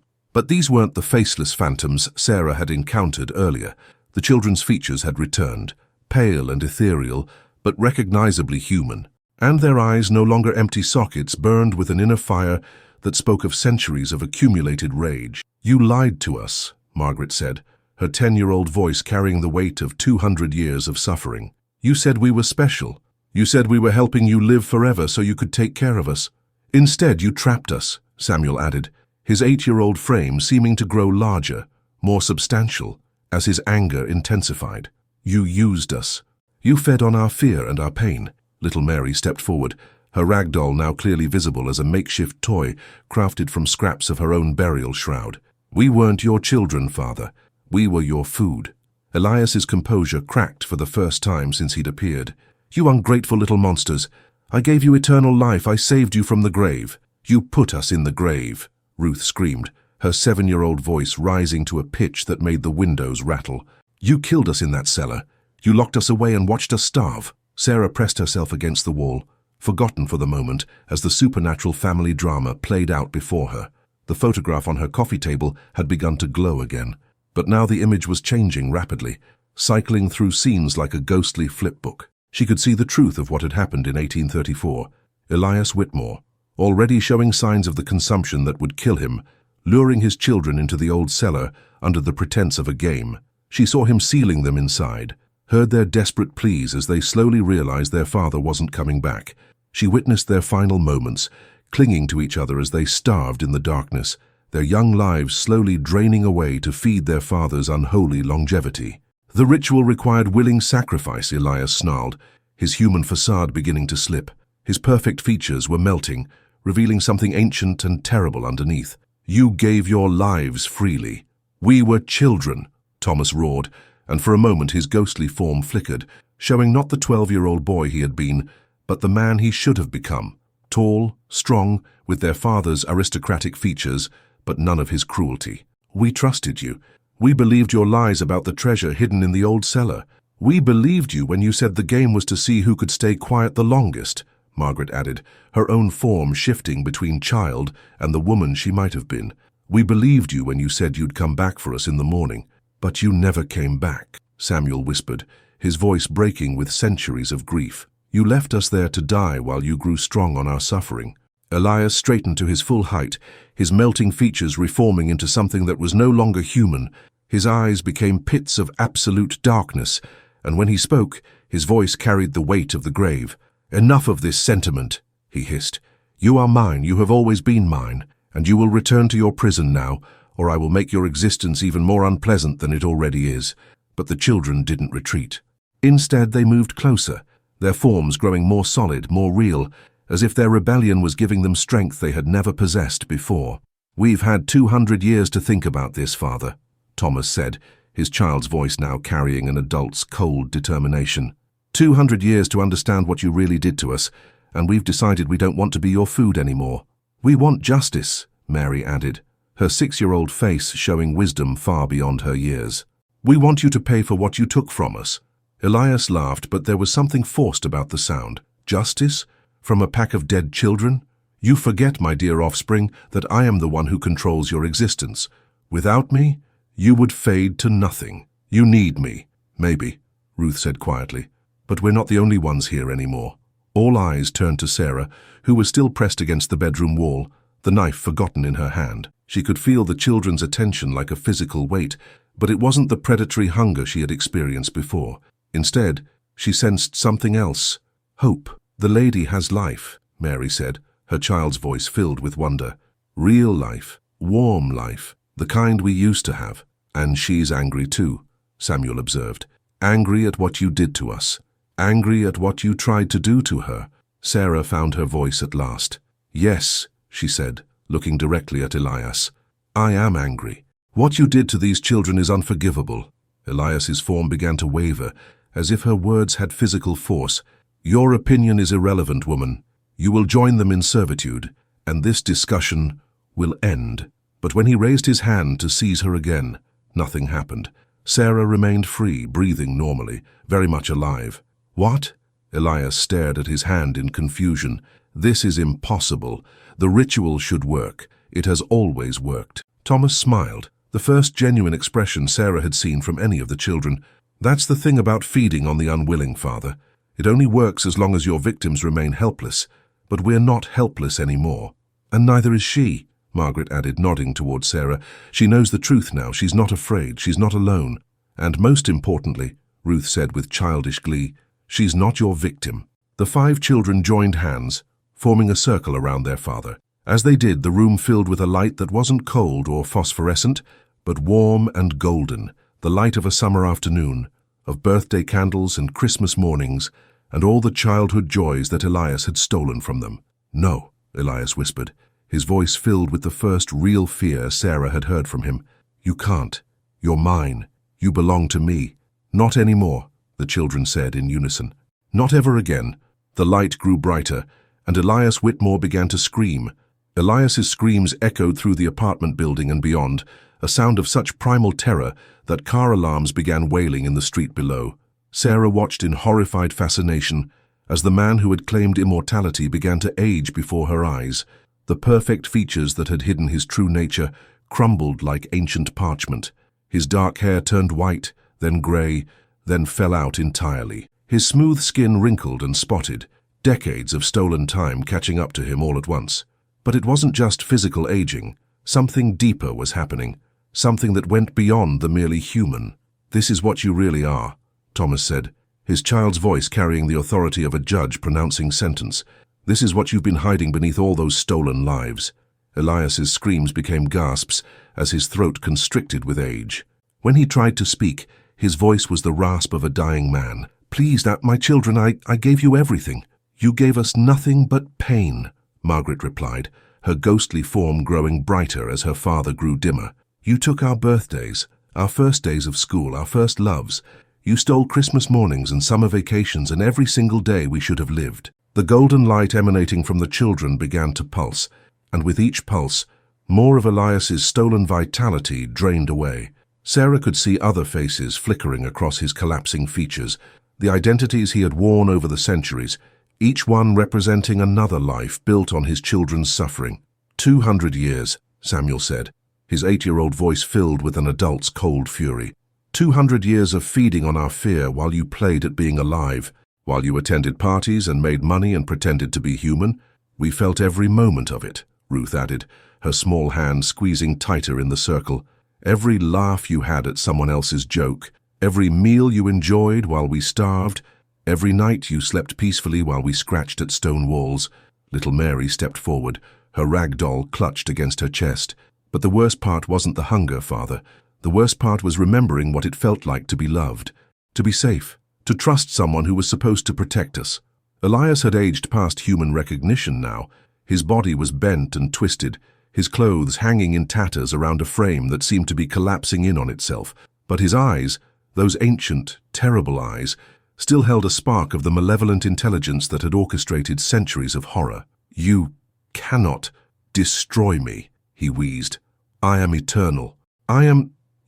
But these weren't the faceless phantoms Sarah had encountered earlier. The children's features had returned, pale and ethereal, but recognizably human. And their eyes, no longer empty sockets, burned with an inner fire that spoke of centuries of accumulated rage. "You lied to us," Margaret said, her 10-year-old voice carrying the weight of 200 years of suffering. "You said we were special. You said we were helping you live forever so you could take care of us. Instead, you trapped us," Samuel added, his 8-year-old frame seeming to grow larger, more substantial, as his anger intensified. "You used us. You fed on our fear and our pain." Little Mary stepped forward, her rag doll now clearly visible as a makeshift toy crafted from scraps of her own burial shroud. "We weren't your children, Father. We were your food." Elias's composure cracked for the first time since he'd appeared. "You ungrateful little monsters. I gave you eternal life. I saved you from the grave." "You put us in the grave," Ruth screamed, her 7-year-old voice rising to a pitch that made the windows rattle. "You killed us in that cellar. You locked us away and watched us starve." Sarah pressed herself against the wall, forgotten for the moment as the supernatural family drama played out before her. The photograph on her coffee table had begun to glow again, but now the image was changing rapidly, cycling through scenes like a ghostly flipbook. She could see the truth of what had happened in 1834. Elias Whitmore, already showing signs of the consumption that would kill him, luring his children into the old cellar under the pretense of a game. She saw him sealing them inside, heard their desperate pleas as they slowly realized their father wasn't coming back. She witnessed their final moments, clinging to each other as they starved in the darkness, their young lives slowly draining away to feed their father's unholy longevity. "The ritual required willing sacrifice," Elias snarled, his human facade beginning to slip. His perfect features were melting, revealing something ancient and terrible underneath. "You gave your lives freely. We were children," Thomas roared, and for a moment his ghostly form flickered, showing not the 12-year-old boy he had been, but the man he should have become. Tall, strong, with their father's aristocratic features, but none of his cruelty. "We trusted you. We believed your lies about the treasure hidden in the old cellar. We believed you when you said the game was to see who could stay quiet the longest," Margaret added, her own form shifting between child and the woman she might have been. "We believed you when you said you'd come back for us in the morning. But you never came back," Samuel whispered, his voice breaking with centuries of grief. "You left us there to die while you grew strong on our suffering." Elias straightened to his full height, his melting features reforming into something that was no longer human. His eyes became pits of absolute darkness, and when he spoke, his voice carried the weight of the grave. "Enough of this sentiment," he hissed. "You are mine, you have always been mine, and you will return to your prison now, or I will make your existence even more unpleasant than it already is." But the children didn't retreat. Instead, they moved closer, their forms growing more solid, more real, as if their rebellion was giving them strength they had never possessed before. "We've had 200 years to think about this, Father," Thomas said, his child's voice now carrying an adult's cold determination. 200 years to understand what you really did to us, and we've decided we don't want to be your food anymore." "We want justice," Mary added, her 6-year-old face showing wisdom far beyond her years. "We want you to pay for what you took from us." Elias laughed, but there was something forced about the sound. "Justice? From a pack of dead children? You forget, my dear offspring, that I am the one who controls your existence. Without me, you would fade to nothing. You need me." "Maybe," Ruth said quietly, "but we're not the only ones here anymore." All eyes turned to Sarah, who was still pressed against the bedroom wall, the knife forgotten in her hand. She could feel the children's attention like a physical weight, but it wasn't the predatory hunger she had experienced before. Instead, she sensed something else. Hope. "The lady has life," Mary said, her child's voice filled with wonder. "Real life, warm life, the kind we used to have." "And she's angry too," Samuel observed. "Angry at what you did to us. Angry at what you tried to do to her." Sarah found her voice at last. "Yes," she said, looking directly at Elias. "I am angry. What you did to these children is unforgivable. Elias's form began to waver, as if her words had physical force. "Your opinion is irrelevant, woman. You will join them in servitude, and this discussion will end." But when he raised his hand to seize her again, nothing happened. Sarah remained free, breathing normally, very much alive. "What?" Elias stared at his hand in confusion. "This is impossible. The ritual should work. It has always worked." Thomas smiled, the first genuine expression Sarah had seen from any of the children. "That's the thing about feeding on the unwilling, Father. It only works as long as your victims remain helpless. But we're not helpless anymore." "And neither is she," Margaret added, nodding towards Sarah. "She knows the truth now. She's not afraid. She's not alone. And most importantly," Ruth said with childish glee, "she's not your victim." The 5 children joined hands, forming a circle around their father. As they did, the room filled with a light that wasn't cold or phosphorescent, but warm and golden, the light of a summer afternoon, of birthday candles and Christmas mornings, and all the childhood joys that Elias had stolen from them. "No," Elias whispered, his voice filled with the first real fear Sarah had heard from him. "You can't. You're mine. You belong to me." "Not anymore," the children said in unison. "Not ever again." The light grew brighter, and Elias Whitmore began to scream. Elias's screams echoed through the apartment building and beyond, a sound of such primal terror that car alarms began wailing in the street below. Sarah watched in horrified fascination as the man who had claimed immortality began to age before her eyes. The perfect features that had hidden his true nature crumbled like ancient parchment. His dark hair turned white, then grey, then fell out entirely. His smooth skin wrinkled and spotted, decades of stolen time catching up to him all at once. But it wasn't just physical aging. Something deeper was happening, something that went beyond the merely human. "This is what you really are," Thomas said, his child's voice carrying the authority of a judge pronouncing sentence. "This is what you've been hiding beneath all those stolen lives." Elias's screams became gasps as his throat constricted with age. When he tried to speak, his voice was the rasp of a dying man. "Please, my children, I gave you everything." "You gave us nothing but pain," Margaret replied, her ghostly form growing brighter as her father grew dimmer. "You took our birthdays, our first days of school, our first loves. You stole Christmas mornings and summer vacations and every single day we should have lived." The golden light emanating from the children began to pulse, and with each pulse, more of Elias's stolen vitality drained away. Sarah could see other faces flickering across his collapsing features, the identities he had worn over the centuries, each one representing another life built on his children's suffering. 200 years, Samuel said, his 8-year-old voice filled with an adult's cold fury. 200 years of feeding on our fear while you played at being alive, while you attended parties and made money and pretended to be human. We felt every moment of it, Ruth added, her small hand squeezing tighter in the circle. Every laugh you had at someone else's joke, every meal you enjoyed while we starved, every night you slept peacefully while we scratched at stone walls. Little Mary stepped forward, her rag doll clutched against her chest. But the worst part wasn't the hunger, Father. The worst part was remembering what it felt like to be loved, to be safe, to trust someone who was supposed to protect us. Elias had aged past human recognition now. His body was bent and twisted, his clothes hanging in tatters around a frame that seemed to be collapsing in on itself. But his eyes, those ancient, terrible eyes, still held a spark of the malevolent intelligence that had orchestrated centuries of horror. "You cannot destroy me," he wheezed. "I am eternal.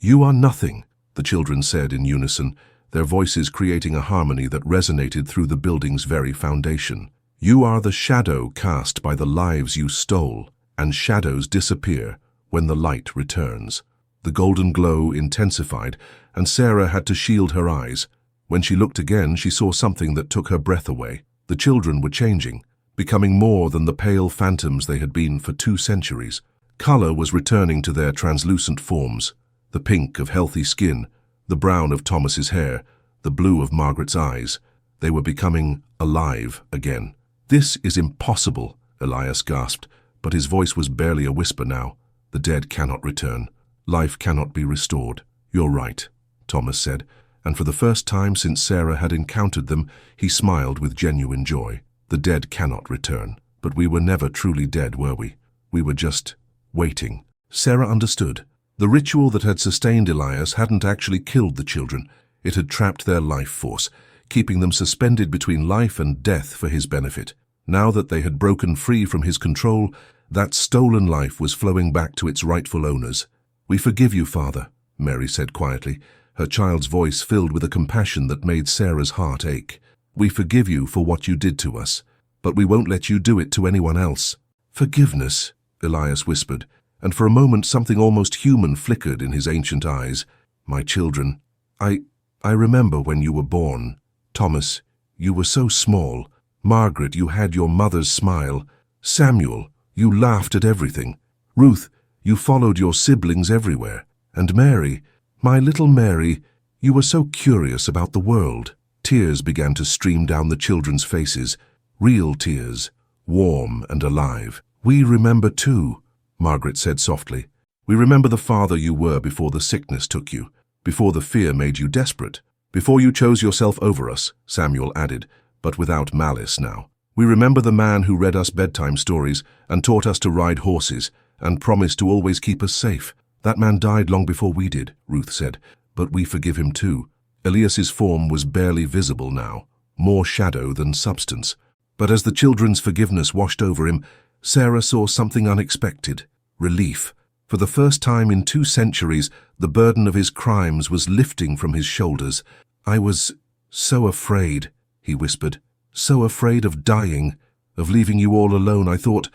You are nothing," the children said in unison, their voices creating a harmony that resonated through the building's very foundation. "You are the shadow cast by the lives you stole, and shadows disappear when the light returns." The golden glow intensified, and Sarah had to shield her eyes. When she looked again, she saw something that took her breath away. The children were changing, becoming more than the pale phantoms they had been for 2 centuries. Color was returning to their translucent forms, the pink of healthy skin, the brown of Thomas's hair, the blue of Margaret's eyes. They were becoming alive again. "This is impossible," Elias gasped, but his voice was barely a whisper now. "The dead cannot return. Life cannot be restored." "You're right," Thomas said, and for the first time since Sarah had encountered them, he smiled with genuine joy. "The dead cannot return. But we were never truly dead, were we? We were just waiting." Sarah understood. The ritual that had sustained Elias hadn't actually killed the children. It had trapped their life force, keeping them suspended between life and death for his benefit. Now that they had broken free from his control, that stolen life was flowing back to its rightful owners. "We forgive you, Father," Mary said quietly, her child's voice filled with a compassion that made Sarah's heart ache. "We forgive you for what you did to us, but we won't let you do it to anyone else." "Forgiveness," Elias whispered, and for a moment something almost human flickered in his ancient eyes. "My children, I remember when you were born. Thomas, you were so small. Margaret, you had your mother's smile. Samuel, you laughed at everything. Ruth, you followed your siblings everywhere. And Mary, my little Mary, you were so curious about the world." Tears began to stream down the children's faces, real tears, warm and alive. "We remember too," Margaret said softly. "We remember the father you were before the sickness took you, before the fear made you desperate, before you chose yourself over us," Samuel added, but without malice now. "We remember the man who read us bedtime stories and taught us to ride horses and promised to always keep us safe. That man died long before we did," Ruth said, "but we forgive him too." Elias's form was barely visible now, more shadow than substance. But as the children's forgiveness washed over him, Sarah saw something unexpected: relief. For the first time in 2 centuries, the burden of his crimes was lifting from his shoulders. "I was so afraid," he whispered, "so afraid of dying, of leaving you all alone. I thought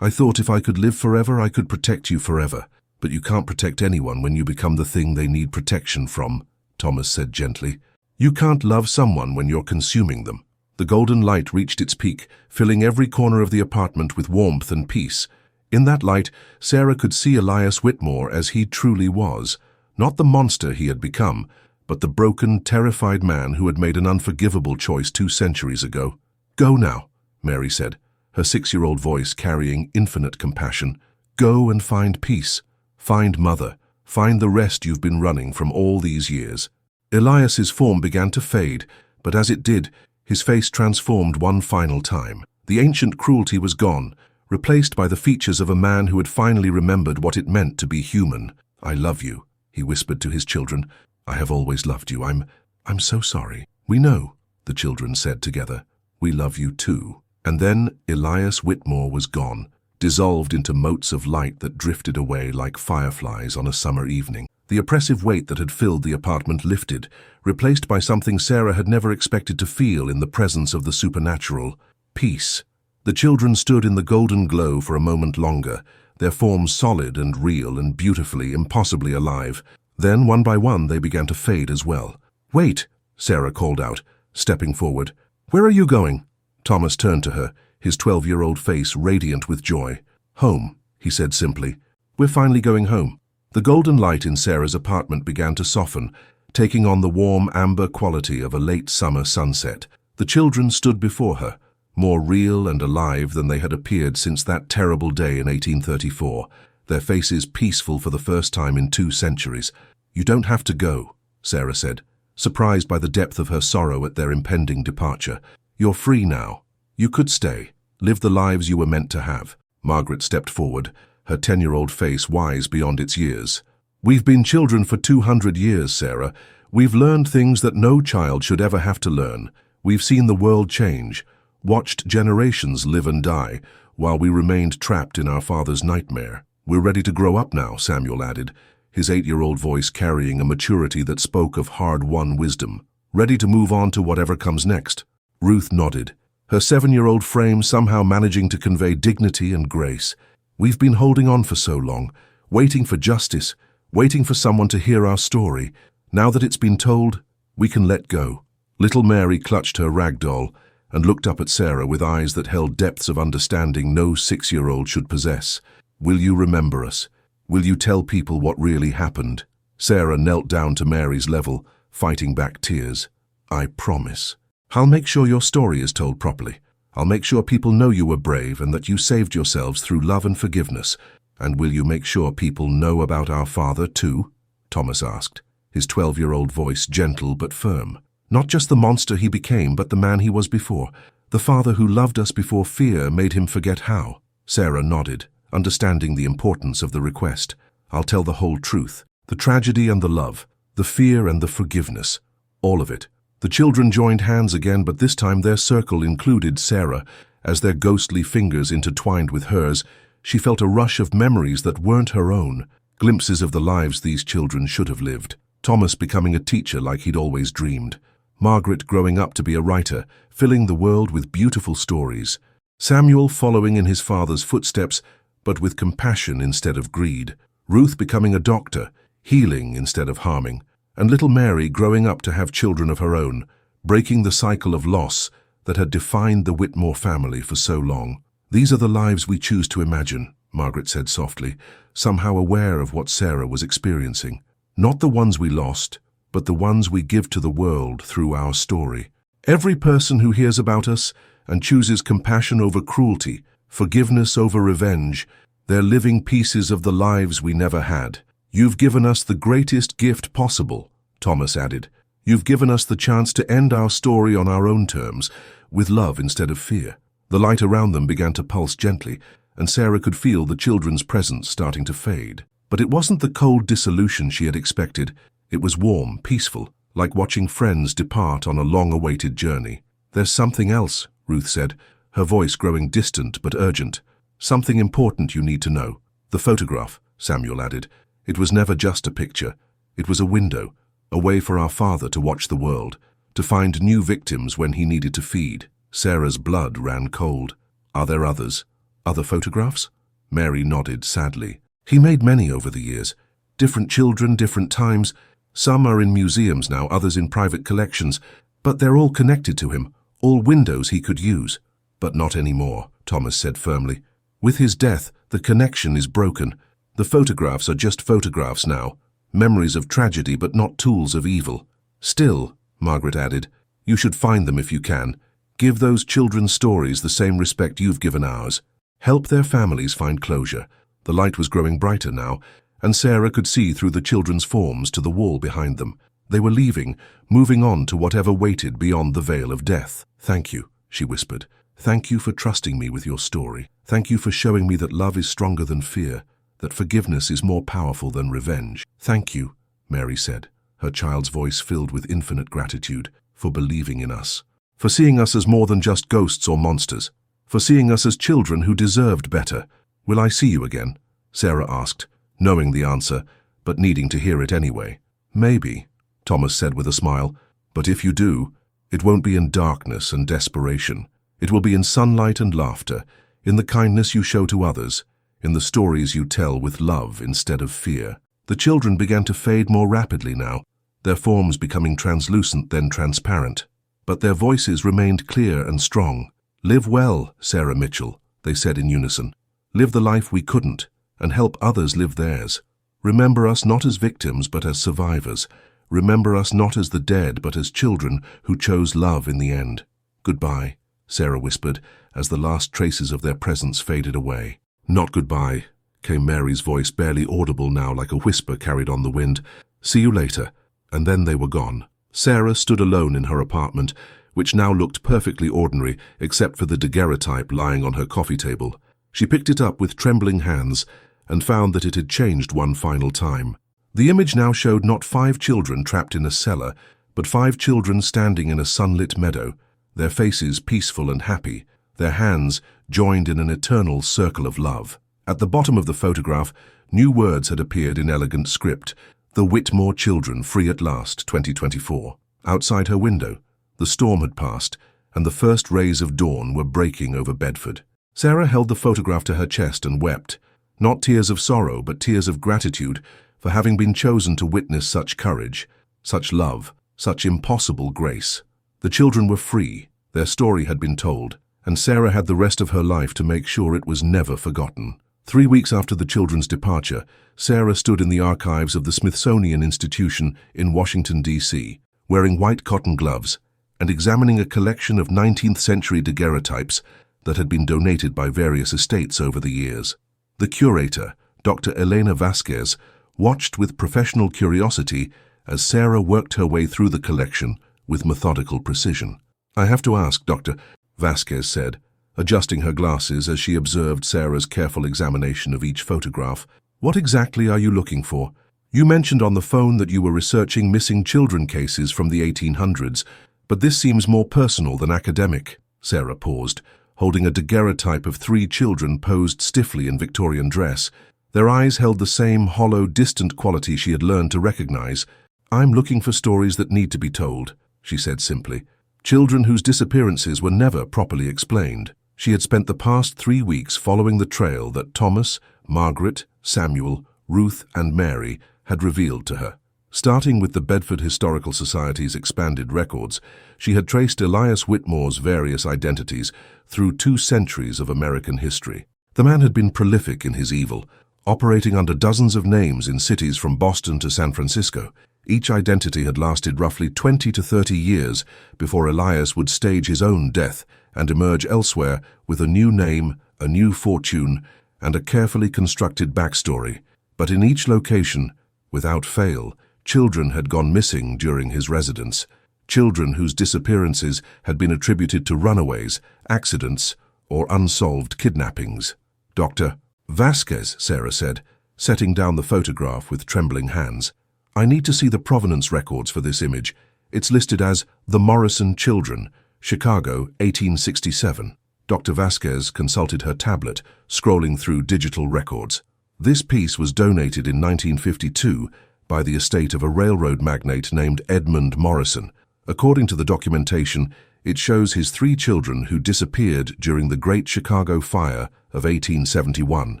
if I could live forever, I could protect you forever. But you can't protect anyone when you become the thing they need protection from," Thomas said gently. "You can't love someone when you're consuming them." The golden light reached its peak, filling every corner of the apartment with warmth and peace. In that light, Sarah could see Elias Whitmore as he truly was, not the monster he had become, but the broken, terrified man who had made an unforgivable choice 2 centuries ago. "Go now," Mary said, her 6-year-old voice carrying infinite compassion. "Go and find peace. Find Mother. Find the rest you've been running from all these years." Elias's form began to fade, but as it did, his face transformed one final time. The ancient cruelty was gone, replaced by the features of a man who had finally remembered what it meant to be human. "I love you," he whispered to his children. "I have always loved you. I'm so sorry." "We know," the children said together. "We love you too." And then Elias Whitmore was gone, dissolved into motes of light that drifted away like fireflies on a summer evening. The oppressive weight that had filled the apartment lifted, replaced by something Sarah had never expected to feel in the presence of the supernatural: peace. The children stood in the golden glow for a moment longer, their forms solid and real and beautifully, impossibly alive. Then, one by one, they began to fade as well. "Wait," Sarah called out, stepping forward. "Where are you going?" Thomas turned to her, his 12-year-old face radiant with joy. "Home," he said simply. "We're finally going home." The golden light in Sarah's apartment began to soften, taking on the warm amber quality of a late summer sunset. The children stood before her, more real and alive than they had appeared since that terrible day in 1834, their faces peaceful for the first time in 2 centuries. "You don't have to go," Sarah said, surprised by the depth of her sorrow at their impending departure. "You're free now. You could stay, live the lives you were meant to have." Margaret stepped forward, her 10-year-old face wise beyond its years. "We've been children for 200 years, Sarah. We've learned things that no child should ever have to learn. We've seen the world change, watched generations live and die, while we remained trapped in our father's nightmare. We're ready to grow up now," Samuel added, his 8-year-old voice carrying a maturity that spoke of hard-won wisdom. "Ready to move on to whatever comes next." Ruth nodded, her 7-year-old frame somehow managing to convey dignity and grace. "We've been holding on for so long, waiting for justice, waiting for someone to hear our story. Now that it's been told, we can let go." Little Mary clutched her rag doll and looked up at Sarah with eyes that held depths of understanding no 6-year-old should possess. "Will you remember us? Will you tell people what really happened?" Sarah knelt down to Mary's level, fighting back tears. "I promise. I'll make sure your story is told properly. I'll make sure people know you were brave and that you saved yourselves through love and forgiveness. And will you make sure people know about our father too?" Thomas asked, his 12-year-old voice gentle but firm. "Not just the monster he became, but the man he was before. The father who loved us before fear made him forget how." Sarah nodded, understanding the importance of the request. I'll tell the whole truth. The tragedy and the love, the fear and the forgiveness. All of it. The children joined hands again, but this time their circle included Sarah. As their ghostly fingers intertwined with hers, she felt a rush of memories that weren't her own, glimpses of the lives these children should have lived. Thomas becoming a teacher like he'd always dreamed. Margaret growing up to be a writer, filling the world with beautiful stories. Samuel following in his father's footsteps, but with compassion instead of greed. Ruth becoming a doctor, healing instead of harming. And little Mary growing up to have children of her own, breaking the cycle of loss that had defined the Whitmore family for so long. These are the lives we choose to imagine, Margaret said softly, somehow aware of what Sarah was experiencing. Not the ones we lost, but the ones we give to the world through our story. Every person who hears about us and chooses compassion over cruelty, forgiveness over revenge, they're living pieces of the lives we never had. You've given us the greatest gift possible, Thomas added. You've given us the chance to end our story on our own terms, with love instead of fear. The light around them began to pulse gently, and Sarah could feel the children's presence starting to fade. But it wasn't the cold dissolution she had expected. It was warm, peaceful, like watching friends depart on a long-awaited journey. There's something else, Ruth said, her voice growing distant but urgent. Something important you need to know. The photograph, Samuel added. It was never just a picture. It was a window, a way for our father to watch the world, to find new victims when he needed to feed. Sarah's blood ran cold. Are there others? Other photographs? Mary nodded sadly. He made many over the years. Different children, different times. Some are in museums now, others in private collections. But they're all connected to him, all windows he could use. But not anymore, Thomas said firmly. With his death, the connection is broken. The photographs are just photographs now, memories of tragedy but not tools of evil. Still, Margaret added, you should find them if you can. Give those children's stories the same respect you've given ours. Help their families find closure. The light was growing brighter now, and Sarah could see through the children's forms to the wall behind them. They were leaving, moving on to whatever waited beyond the veil of death. Thank you, she whispered. Thank you for trusting me with your story. Thank you for showing me that love is stronger than fear, that forgiveness is more powerful than revenge. Thank you, Mary said, her child's voice filled with infinite gratitude, for believing in us, for seeing us as more than just ghosts or monsters, for seeing us as children who deserved better. Will I see you again? Sarah asked, knowing the answer, but needing to hear it anyway. Maybe, Thomas said with a smile, but if you do, it won't be in darkness and desperation. It will be in sunlight and laughter, in the kindness you show to others, in the stories you tell with love instead of fear. The children began to fade more rapidly now, their forms becoming translucent then transparent. But their voices remained clear and strong. Live well, Sarah Mitchell, they said in unison. Live the life we couldn't, and help others live theirs. Remember us not as victims but as survivors. Remember us not as the dead but as children who chose love in the end. Goodbye, Sarah whispered, as the last traces of their presence faded away. Not goodbye, came Mary's voice, barely audible now like a whisper carried on the wind. See you later. And then they were gone. Sarah stood alone in her apartment, which now looked perfectly ordinary except for the daguerreotype lying on her coffee table. She picked it up with trembling hands and found that it had changed one final time. The image now showed not 5 children trapped in a cellar, but 5 children standing in a sunlit meadow, their faces peaceful and happy, their hands joined in an eternal circle of love. At the bottom of the photograph, new words had appeared in elegant script. The Whitmore children free at last, 2024. Outside her window, the storm had passed, and the first rays of dawn were breaking over Bedford. Sarah held the photograph to her chest and wept, not tears of sorrow, but tears of gratitude for having been chosen to witness such courage, such love, such impossible grace. The children were free, their story had been told, and Sarah had the rest of her life to make sure it was never forgotten. 3 weeks after the children's departure, Sarah stood in the archives of the Smithsonian Institution in Washington, D.C., wearing white cotton gloves and examining a collection of 19th-century daguerreotypes that had been donated by various estates over the years. The curator, Dr. Elena Vasquez, watched with professional curiosity as Sarah worked her way through the collection with methodical precision. I have to ask, Dr. Vasquez said, adjusting her glasses as she observed Sarah's careful examination of each photograph. What exactly are you looking for? You mentioned on the phone that you were researching missing children cases from the 1800s, but this seems more personal than academic. Sarah paused, holding a daguerreotype of 3 children posed stiffly in Victorian dress. Their eyes held the same hollow, distant quality she had learned to recognize. I'm looking for stories that need to be told, she said simply. Children whose disappearances were never properly explained. She had spent the past 3 weeks following the trail that Thomas, Margaret, Samuel, Ruth, and Mary had revealed to her. Starting with the Bedford Historical Society's expanded records, she had traced Elias Whitmore's various identities through 2 centuries of American history. The man had been prolific in his evil, operating under dozens of names in cities from Boston to San Francisco. Each identity had lasted roughly 20 to 30 years before Elias would stage his own death and emerge elsewhere with a new name, a new fortune, and a carefully constructed backstory. But in each location, without fail, children had gone missing during his residence. Children whose disappearances had been attributed to runaways, accidents, or unsolved kidnappings. Dr. Vasquez, Sarah said, setting down the photograph with trembling hands. I need to see the provenance records for this image. It's listed as The Morrison Children, Chicago, 1867. Dr. Vasquez consulted her tablet, scrolling through digital records. This piece was donated in 1952 by the estate of a railroad magnate named Edmund Morrison. According to the documentation, it shows his 3 children who disappeared during the Great Chicago Fire of 1871.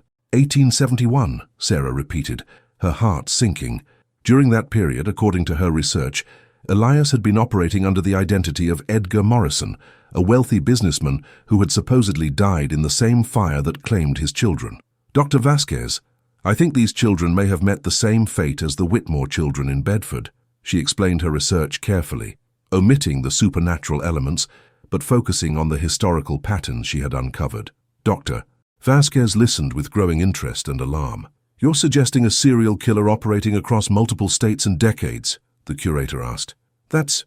1871, Sarah repeated, her heart sinking. During that period, according to her research, Elias had been operating under the identity of Edgar Morrison, a wealthy businessman who had supposedly died in the same fire that claimed his children. Dr. Vasquez, I think these children may have met the same fate as the Whitmore children in Bedford. She explained her research carefully, omitting the supernatural elements, but focusing on the historical patterns she had uncovered. Dr. Vasquez listened with growing interest and alarm. You're suggesting a serial killer operating across multiple states and decades? The curator asked. That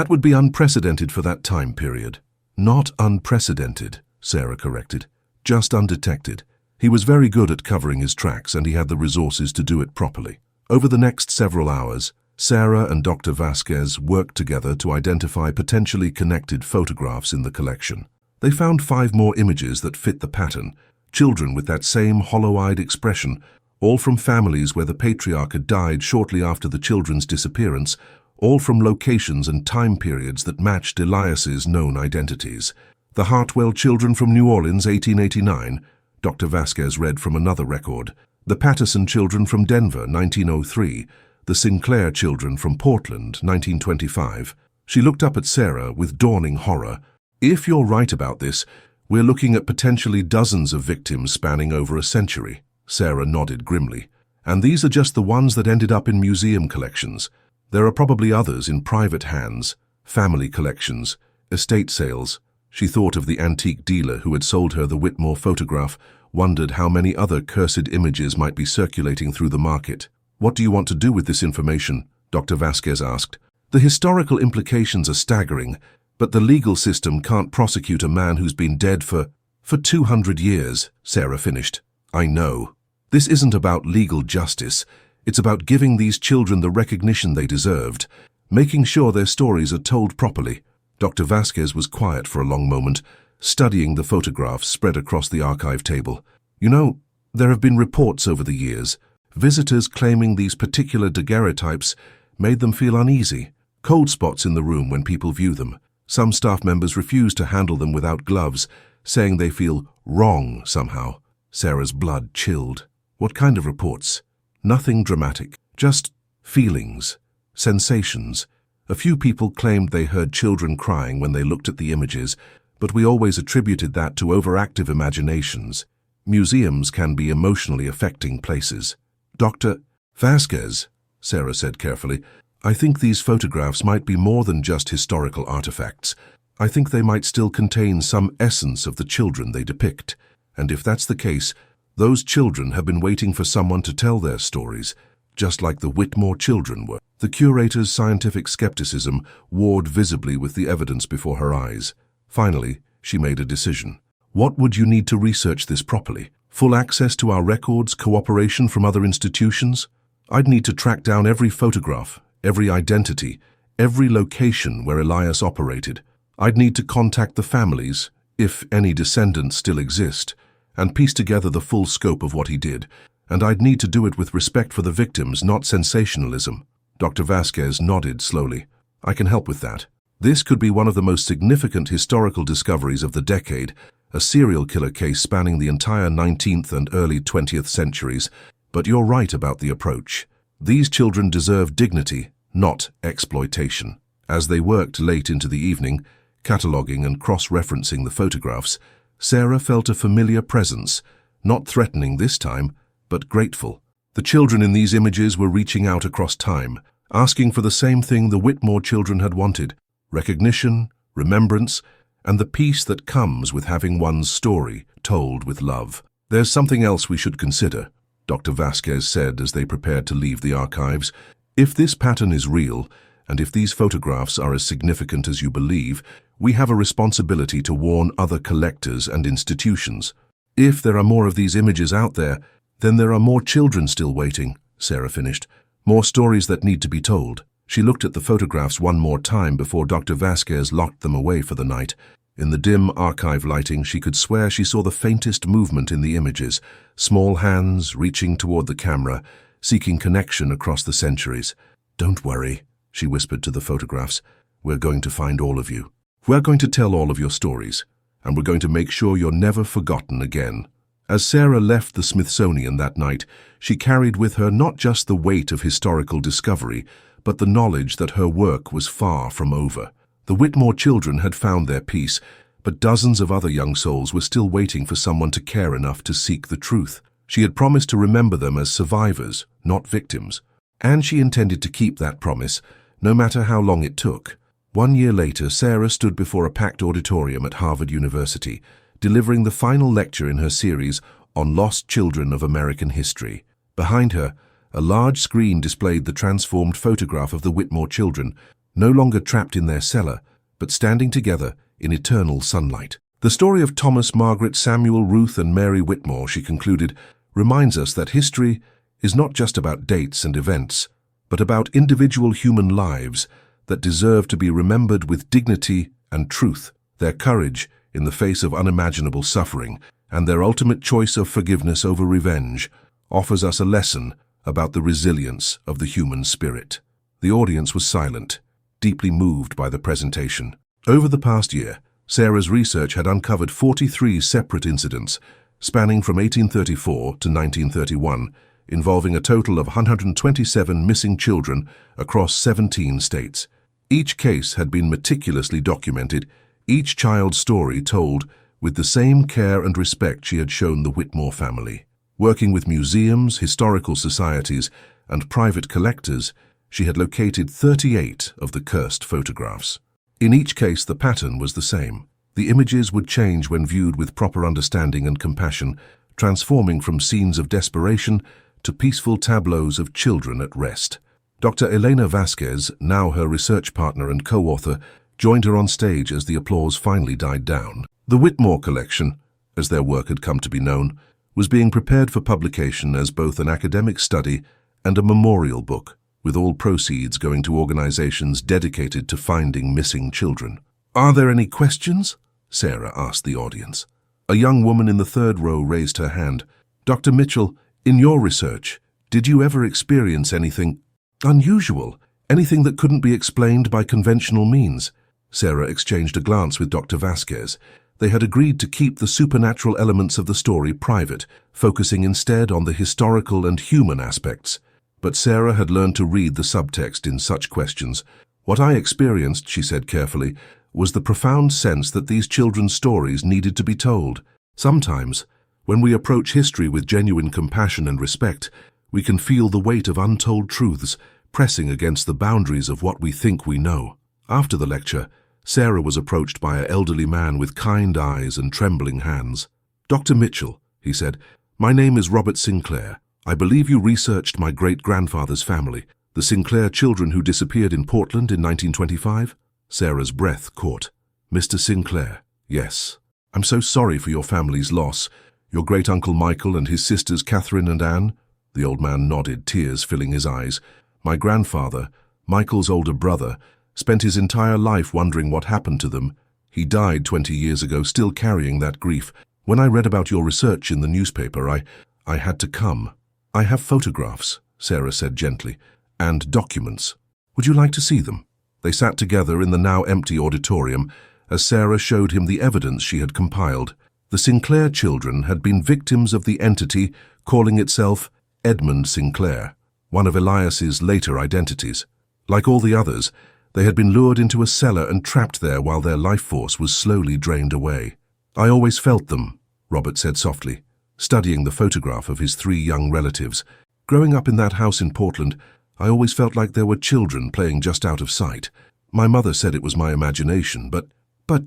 would be unprecedented for that time period. Not unprecedented, Sarah corrected. Just undetected. He was very good at covering his tracks, and he had the resources to do it properly. Over the next several hours, Sarah and Dr. Vasquez worked together to identify potentially connected photographs in the collection. They found 5 more images that fit the pattern, children with that same hollow-eyed expression, all from families where the patriarch had died shortly after the children's disappearance, all from locations and time periods that matched Elias's known identities. The Hartwell children from New Orleans, 1889, Dr. Vasquez read from another record. The Patterson children from Denver, 1903. The Sinclair children from Portland, 1925. She looked up at Sarah with dawning horror. If you're right about this, we're looking at potentially dozens of victims spanning over a century. Sarah nodded grimly. And these are just the ones that ended up in museum collections. There are probably others in private hands, family collections, estate sales. She thought of the antique dealer who had sold her the Whitmore photograph, wondered how many other cursed images might be circulating through the market. What do you want to do with this information? Dr. Vasquez asked. The historical implications are staggering, but the legal system can't prosecute a man who's been dead for 200 years, Sarah finished. I know. This isn't about legal justice. It's about giving these children the recognition they deserved, making sure their stories are told properly. Dr. Vasquez was quiet for a long moment, studying the photographs spread across the archive table. You know, there have been reports over the years, visitors claiming these particular daguerreotypes made them feel uneasy, cold spots in the room when people view them. Some staff members refuse to handle them without gloves, saying they feel wrong somehow. Sarah's blood chilled. What kind of reports? Nothing dramatic, just feelings, sensations. A few people claimed they heard children crying when they looked at the images, but we always attributed that to overactive imaginations. Museums can be emotionally affecting places. Dr. Vasquez, Sarah said carefully, I think these photographs might be more than just historical artifacts. I think they might still contain some essence of the children they depict. And if that's the case, those children have been waiting for someone to tell their stories, just like the Whitmore children were. The curator's scientific skepticism warred visibly with the evidence before her eyes. Finally, she made a decision. What would you need to research this properly? Full access to our records, cooperation from other institutions? I'd need to track down every photograph, every identity, every location where Elias operated. I'd need to contact the families, if any descendants still exist, and piece together the full scope of what he did. And I'd need to do it with respect for the victims, not sensationalism. Dr. Vasquez nodded slowly. I can help with that. This could be one of the most significant historical discoveries of the decade, a serial killer case spanning the entire 19th and early 20th centuries. But you're right about the approach. These children deserve dignity, not exploitation. As they worked late into the evening, cataloguing and cross-referencing the photographs, Sarah felt a familiar presence, not threatening this time, but grateful. The children in these images were reaching out across time, asking for the same thing the Whitmore children had wanted: recognition, remembrance, and the peace that comes with having one's story told with love. There's something else we should consider, Dr. Vasquez said as they prepared to leave the archives. If this pattern is real, and if these photographs are as significant as you believe, we have a responsibility to warn other collectors and institutions. If there are more of these images out there, then there are more children still waiting, Sarah finished. More stories that need to be told. She looked at the photographs one more time before Dr. Vasquez locked them away for the night. In the dim archive lighting, she could swear she saw the faintest movement in the images, small hands reaching toward the camera, seeking connection across the centuries. Don't worry, she whispered to the photographs. We're going to find all of you. We're going to tell all of your stories, and we're going to make sure you're never forgotten again. As Sarah left the Smithsonian that night, she carried with her not just the weight of historical discovery, but the knowledge that her work was far from over. The Whitmore children had found their peace, but dozens of other young souls were still waiting for someone to care enough to seek the truth. She had promised to remember them as survivors, not victims. And she intended to keep that promise, no matter how long it took. 1 year later, Sarah stood before a packed auditorium at Harvard University, delivering the final lecture in her series on Lost Children of American History. Behind her, a large screen displayed the transformed photograph of the Whitmore children, no longer trapped in their cellar, but standing together in eternal sunlight. The story of Thomas, Margaret, Samuel, Ruth, and Mary Whitmore, she concluded, reminds us that history is not just about dates and events, but about individual human lives that deserve to be remembered with dignity and truth. Their courage in the face of unimaginable suffering, and their ultimate choice of forgiveness over revenge, offers us a lesson about the resilience of the human spirit. The audience was silent, deeply moved by the presentation. Over the past year, Sarah's research had uncovered 43 separate incidents, spanning from 1834 to 1931, involving a total of 127 missing children across 17 states. Each case had been meticulously documented, each child's story told with the same care and respect she had shown the Whitmore family. Working with museums, historical societies, and private collectors, she had located 38 of the cursed photographs. In each case, the pattern was the same. The images would change when viewed with proper understanding and compassion, transforming from scenes of desperation to peaceful tableaus of children at rest. Dr. Elena Vasquez, now her research partner and co-author, joined her on stage as the applause finally died down. The Whitmore collection, as their work had come to be known, was being prepared for publication as both an academic study and a memorial book, with all proceeds going to organizations dedicated to finding missing children. "Are there any questions?" Sarah asked the audience. A young woman in the third row raised her hand. "Dr. Mitchell, in your research, did you ever experience anything unusual, anything that couldn't be explained by conventional means?" Sarah exchanged a glance with Dr. Vasquez. They had agreed to keep the supernatural elements of the story private, focusing instead on the historical and human aspects. But Sarah had learned to read the subtext in such questions. "What I experienced," she said carefully, "was the profound sense that these children's stories needed to be told. Sometimes, when we approach history with genuine compassion and respect, we can feel the weight of untold truths pressing against the boundaries of what we think we know." After the lecture, Sarah was approached by an elderly man with kind eyes and trembling hands. "Dr. Mitchell," he said, "my name is Robert Sinclair. I believe you researched my great-grandfather's family, the Sinclair children who disappeared in Portland in 1925? Sarah's breath caught. "Mr. Sinclair, yes. I'm so sorry for your family's loss. Your great-uncle Michael and his sisters Catherine and Anne? The old man nodded, tears filling his eyes. My grandfather, Michael's older brother, spent his entire life wondering what happened to them. He died 20 years ago, still carrying that grief. When I read about your research in the newspaper, I had to come. I have photographs, Sarah said gently, and documents. Would you like to see them? They sat together in the now empty auditorium as Sarah showed him the evidence she had compiled. The Sinclair children had been victims of the entity calling itself Edmund Sinclair, one of Elias's later identities. Like all the others, they had been lured into a cellar and trapped there while their life force was slowly drained away. I always felt them, Robert said softly, studying the photograph of his 3 young relatives. Growing up in that house in Portland, I always felt like there were children playing just out of sight. My mother said it was my imagination, but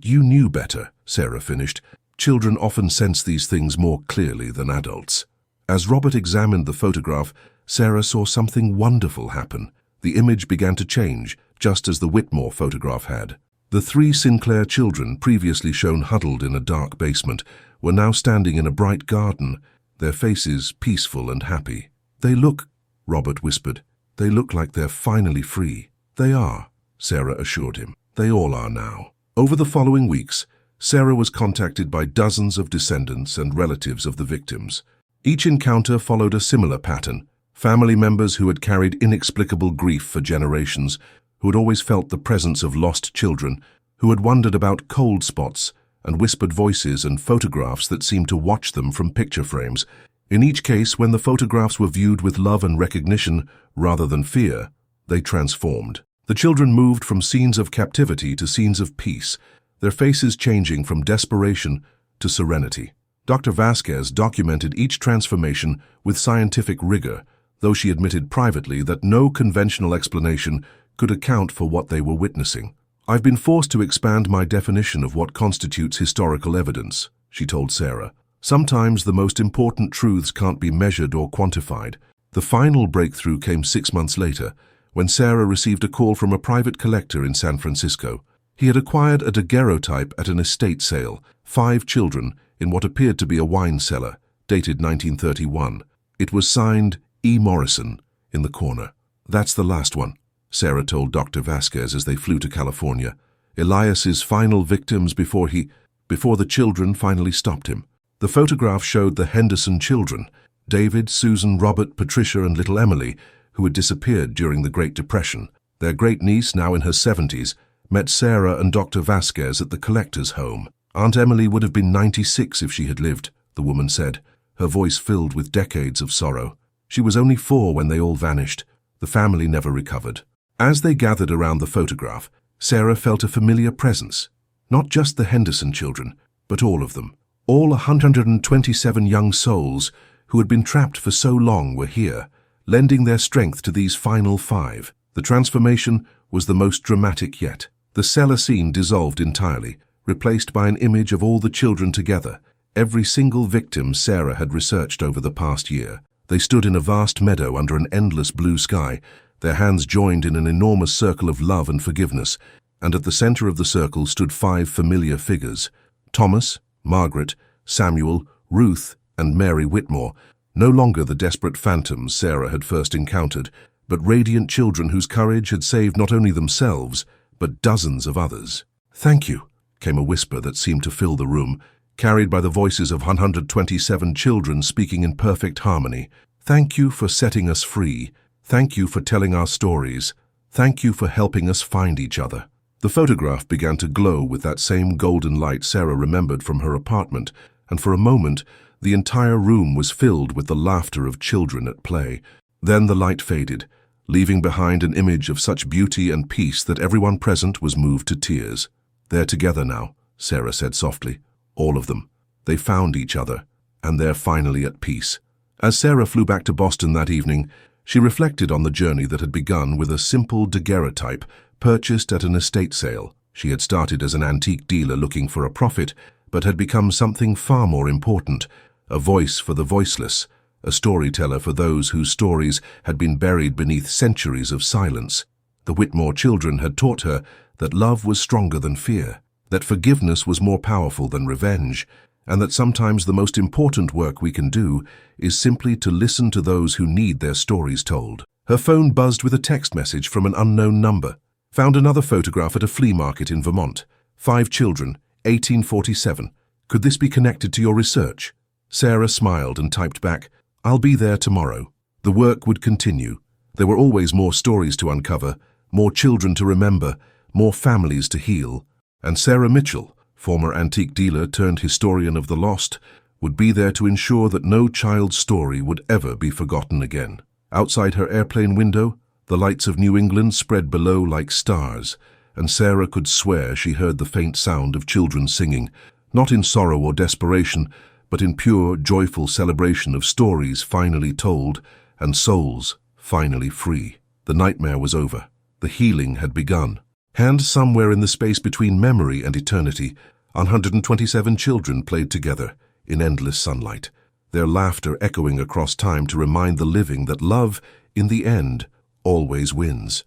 you knew better, Sarah finished. Children often sense these things more clearly than adults. As Robert examined the photograph, Sarah saw something wonderful happen. The image began to change, just as the Whitmore photograph had. The 3 Sinclair children, previously shown huddled in a dark basement, were now standing in a bright garden, their faces peaceful and happy. They look, Robert whispered, they look like they're finally free. They are, Sarah assured him. They all are now. Over the following weeks, Sarah was contacted by dozens of descendants and relatives of the victims. Each encounter followed a similar pattern. Family members who had carried inexplicable grief for generations, who had always felt the presence of lost children, who had wondered about cold spots and whispered voices and photographs that seemed to watch them from picture frames. In each case, when the photographs were viewed with love and recognition rather than fear, they transformed. The children moved from scenes of captivity to scenes of peace, their faces changing from desperation to serenity. Dr. Vasquez documented each transformation with scientific rigor, though she admitted privately that no conventional explanation could account for what they were witnessing. I've been forced to expand my definition of what constitutes historical evidence, she told Sarah. Sometimes the most important truths can't be measured or quantified. The final breakthrough came 6 months later, when Sarah received a call from a private collector in San Francisco. He had acquired a daguerreotype at an estate sale, 5 children, in what appeared to be a wine cellar, dated 1931. It was signed E. Morrison in the corner. That's the last one, Sarah told Dr. Vasquez as they flew to California. Elias's final victims before the children finally stopped him. The photograph showed the Henderson children, David, Susan, Robert, Patricia, and little Emily, who had disappeared during the Great Depression. Their great-niece, now in her 70s, met Sarah and Dr. Vasquez at the collector's home. Aunt Emily would have been 96 if she had lived, the woman said, her voice filled with decades of sorrow. She was only 4 when they all vanished. The family never recovered. As they gathered around the photograph, Sarah felt a familiar presence. Not just the Henderson children, but all of them. All 127 young souls who had been trapped for so long were here, lending their strength to these final 5. The transformation was the most dramatic yet. The cellar scene dissolved entirely, replaced by an image of all the children together, every single victim Sarah had researched over the past year. They stood in a vast meadow under an endless blue sky, their hands joined in an enormous circle of love and forgiveness, and at the center of the circle stood 5 familiar figures: Thomas, Margaret, Samuel, Ruth, and Mary Whitmore, no longer the desperate phantoms Sarah had first encountered, but radiant children whose courage had saved not only themselves, but dozens of others. "Thank you," came a whisper that seemed to fill the room, carried by the voices of 127 children speaking in perfect harmony. "Thank you for setting us free. Thank you for telling our stories. Thank you for helping us find each other." The photograph began to glow with that same golden light Sarah remembered from her apartment, and for a moment, the entire room was filled with the laughter of children at play. Then the light faded, leaving behind an image of such beauty and peace that everyone present was moved to tears. "They're together now," Sarah said softly. "All of them. They found each other, and they're finally at peace." As Sarah flew back to Boston that evening, she reflected on the journey that had begun with a simple daguerreotype purchased at an estate sale. She had started as an antique dealer looking for a profit, but had become something far more important: a voice for the voiceless, a storyteller for those whose stories had been buried beneath centuries of silence. The Whitmore children had taught her that love was stronger than fear, that forgiveness was more powerful than revenge, and that sometimes the most important work we can do is simply to listen to those who need their stories told. Her phone buzzed with a text message from an unknown number. Found another photograph at a flea market in Vermont. 5 children, 1847. Could this be connected to your research? Sarah smiled and typed back, I'll be there tomorrow. The work would continue. There were always more stories to uncover, more children to remember, more families to heal. And Sarah Mitchell, former antique dealer turned historian of the lost, would be there to ensure that no child's story would ever be forgotten again. Outside her airplane window, the lights of New England spread below like stars, and Sarah could swear she heard the faint sound of children singing, not in sorrow or desperation, but in pure, joyful celebration of stories finally told and souls finally free. The nightmare was over. The healing had begun. And somewhere in the space between memory and eternity, 127 children played together in endless sunlight, their laughter echoing across time to remind the living that love, in the end, always wins.